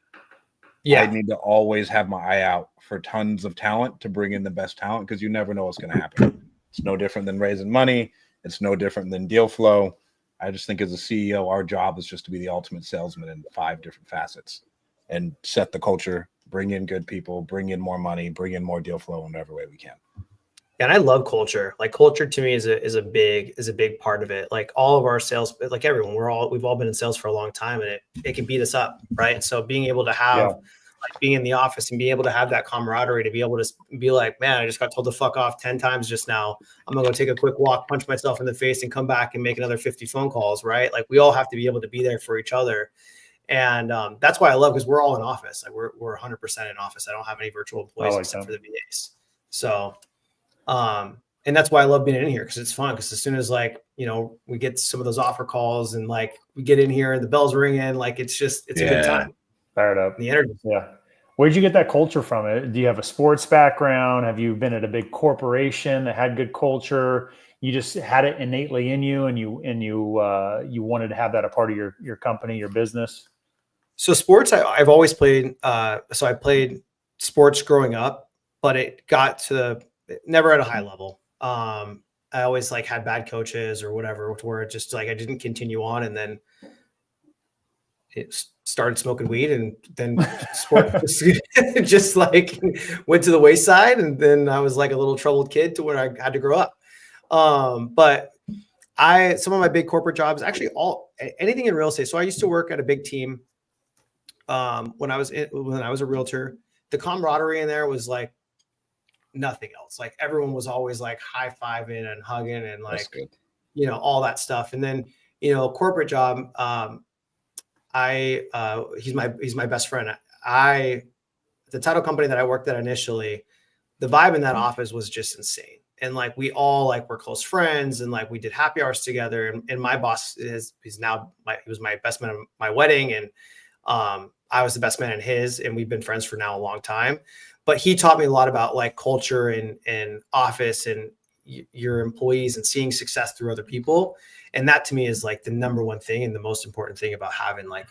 Yeah. I need to always have my eye out for tons of talent to bring in the best talent because you never know what's going to happen. It's no different than raising money. It's no different than deal flow. I just think as a CEO, our job is just to be the ultimate salesman in 5 different facets and set the culture, bring in good people, bring in more money, bring in more deal flow in whatever way we can. And I love culture. Like culture to me is a big part of it. Like all of our sales, like everyone, we've all been in sales for a long time and it can beat us up. Right. And so being able to have like being in the office and being able to have that camaraderie to be able to be like, man, I just got told to fuck off 10 times just now. I'm going to go take a quick walk, punch myself in the face and come back and make another 50 phone calls. Right. Like we all have to be able to be there for each other. And that's why I love, because we're all in office. Like we're 100% in office. I don't have any virtual employees except for the VAs. So, and that's why I love being in here because it's fun. Because as soon as like, you know, we get some of those offer calls and like we get in here and the bells ringing, like it's a good time. Fired up. The energy. Yeah. Where'd you get that culture from? Do you have a sports background? Have you been at a big corporation that had good culture? You just had it innately in you, and you wanted to have that a part of your company, your business. So sports, I've always played. So I played sports growing up, but it got to never at a high level. I always like had bad coaches or whatever, where it just like I didn't continue on, and then it started smoking weed, and then sports just like went to the wayside, and then I was like a little troubled kid to where I had to grow up. But some of my big corporate jobs, actually anything in real estate. So I used to work at a big team. When I was a realtor, the camaraderie in there was like nothing else. Like everyone was always like high-fiving and hugging and like, you know, all that stuff. And then, you know, corporate job, he's my best friend. The title company that I worked at initially, the vibe in that office was just insane. And like, we all like were close friends and like we did happy hours together. And my boss he was my best man at my wedding. And, I was the best man in his, and we've been friends for now a long time, but he taught me a lot about like culture and office and your employees and seeing success through other people. And that to me is like the number one thing. And the most important thing about having like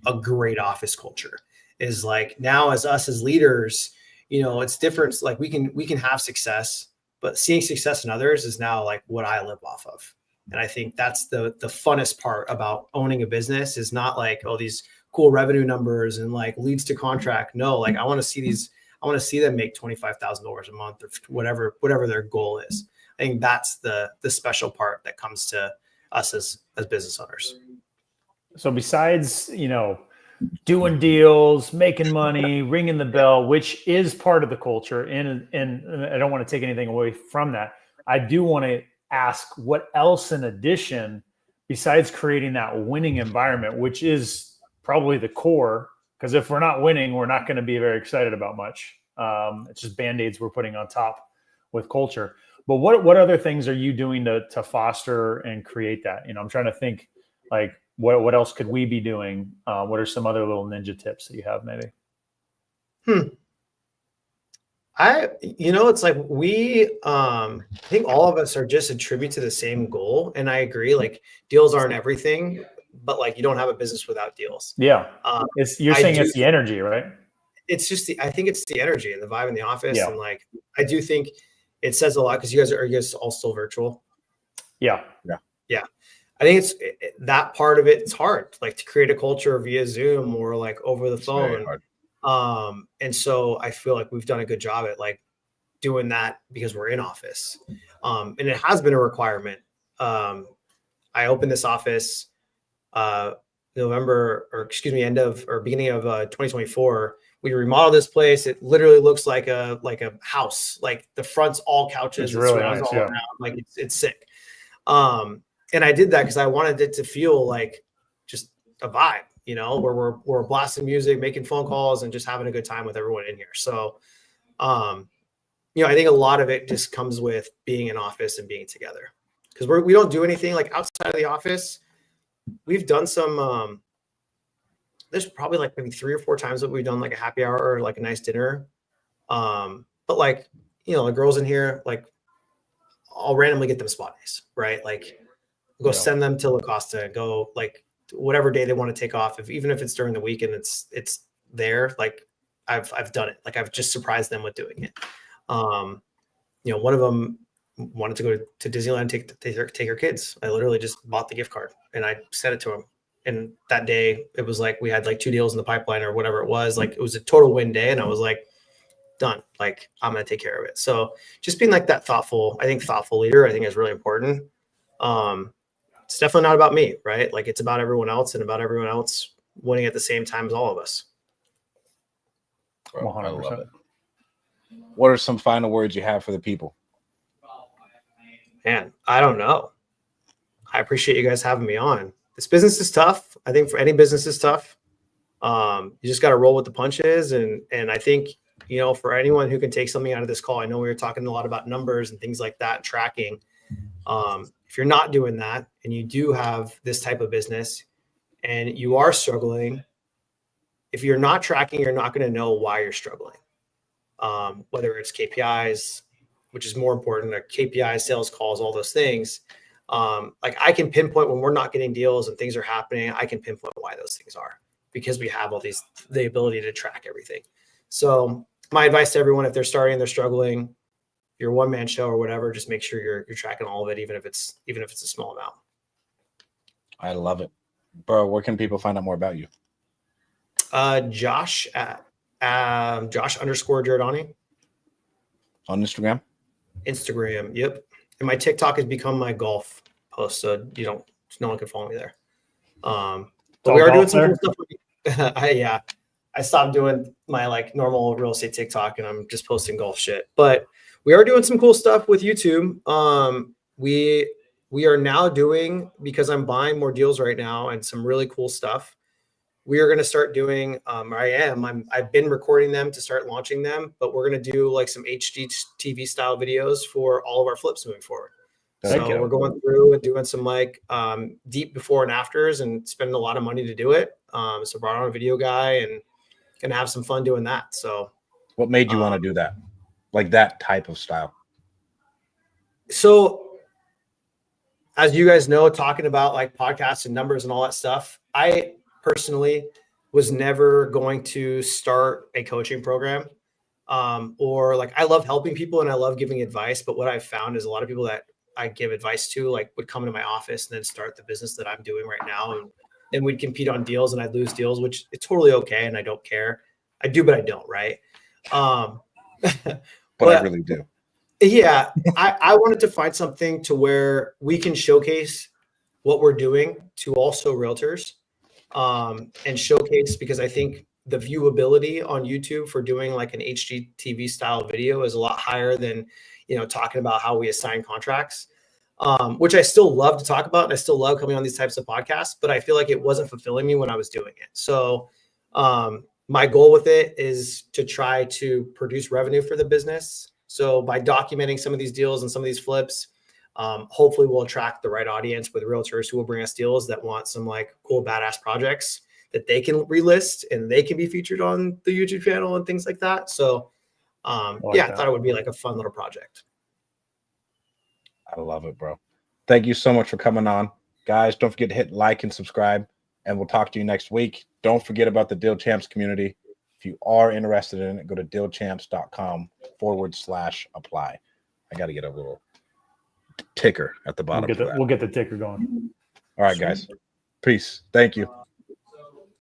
a great office culture is like now as us as leaders, you know, it's different. Like we can have success, but seeing success in others is now like what I live off of. And I think that's the funnest part about owning a business is not like, oh, these cool revenue numbers and like leads to contract. No, like I want to see them make $25,000 a month or whatever their goal is. I think that's the special part that comes to us as business owners. So besides, you know, doing deals, making money, ringing the bell, which is part of the culture, and I don't want to take anything away from that. I do want to ask what else in addition, besides creating that winning environment, which is probably the core Because if we're not winning, we're not going to be very excited about much. It's just band-aids we're putting on top with culture. But what other things are you doing to foster and create that? I'm trying to think, like, what else could we be doing? What are some other little ninja tips that you have, maybe? It's like I think all of us are just a tribute to the same goal. And I agree, like, deals aren't everything, but like, you don't have a business without deals. Yeah. You're saying it's the energy, right? It's just I think it's the energy and the vibe in the office. Yeah. And like, I do think it says a lot, because are you guys all still virtual? Yeah. I think that part of it's hard, like, to create a culture via Zoom or like over the phone. And so I feel like we've done a good job at like doing that because we're in office. And it has been a requirement. I opened this office beginning of 2024. We remodeled this place. It literally looks like a house. Like, the front's all couches. It's really nice, all around. Like, it's sick. And I did that because I wanted it to feel like just a vibe, where we're blasting music, making phone calls, and just having a good time with everyone in here. So, I think a lot of it just comes with being in office and being together, because we don't do anything like outside of the office. We've done some, there's probably like maybe 3 or 4 times that we've done like a happy hour or like a nice dinner. But like, the girls in here, like, I'll randomly get them spot days, right? Like, go send them to La Costa, go like whatever day they want to take off. Even if it's during the week and it's there, like, I've done it. Like, I've just surprised them with doing it. One of them wanted to go to Disneyland, take her kids. I literally just bought the gift card and I sent it to him. And that day it was like, we had like 2 deals in the pipeline or whatever it was. Like, it was a total win day. And I was like, done. Like, I'm going to take care of it. So just being like that thoughtful leader, I think is really important. It's definitely not about me, right? Like, it's about everyone else and about everyone else winning at the same time as all of us. 100%. I love it. What are some final words you have for the people? Man, I don't know. I appreciate you guys having me on. This business is tough. I think for any business is tough. You just got to roll with the punches. And I think, for anyone who can take something out of this call, I know we were talking a lot about numbers and things like that, tracking. If you're not doing that and you do have this type of business and you are struggling, if you're not tracking, you're not going to know why you're struggling. Whether it's KPIs, which is more important, or KPIs, sales calls, all those things. Like, I can pinpoint when we're not getting deals and things are happening. I can pinpoint why those things are, because we have the ability to track everything. So my advice to everyone, if they're starting, they're struggling, your one-man show or whatever, just make sure you're tracking all of it, even if it's a small amount. I love it. Bro, where can people find out more about you? Josh at Josh_Giordani on Instagram. Yep. And my TikTok has become my golf post, so no one can follow me there. But we are doing some cool stuff. I stopped doing my like normal real estate TikTok and I'm just posting golf shit. But we are doing some cool stuff with YouTube. We are now doing, because I'm buying more deals right now and some really cool stuff. We are going to start doing, I've been recording them to start launching them, but we're going to do like some HD TV style videos for all of our flips moving forward. So we're going through and doing some like deep before and afters and spending a lot of money to do it. So brought on a video guy and going to have some fun doing that. So what made you want to do that? Like that type of style? So as you guys know, talking about like podcasts and numbers and all that stuff, I personally was never going to start a coaching program. Or like, I love helping people and I love giving advice. But what I've found is a lot of people that I give advice to, like, would come into my office and then start the business that I'm doing right now. And then we'd compete on deals and I'd lose deals, which is totally okay. And I don't care. I do, but I don't, right? But I really do. Yeah. I wanted to find something to where we can showcase what we're doing to also realtors, and showcase, because I think the viewability on YouTube for doing like an HGTV style video is a lot higher than, talking about how we assign contracts, which I still love to talk about. And I still love coming on these types of podcasts, but I feel like it wasn't fulfilling me when I was doing it. So, my goal with it is to try to produce revenue for the business. So by documenting some of these deals and some of these flips, hopefully we'll attract the right audience with realtors who will bring us deals that want some like cool, badass projects that they can relist and they can be featured on the YouTube channel and things like that. So I thought it would be like a fun little project. I love it, bro. Thank you so much for coming on. Guys, don't forget to hit like and subscribe, and we'll talk to you next week. Don't forget about the Deal Champs community. If you are interested in it, go to dealchamps.com/apply. I got to get a little ticker at the bottom. We'll get the ticker going. All right, guys. Peace. Thank you.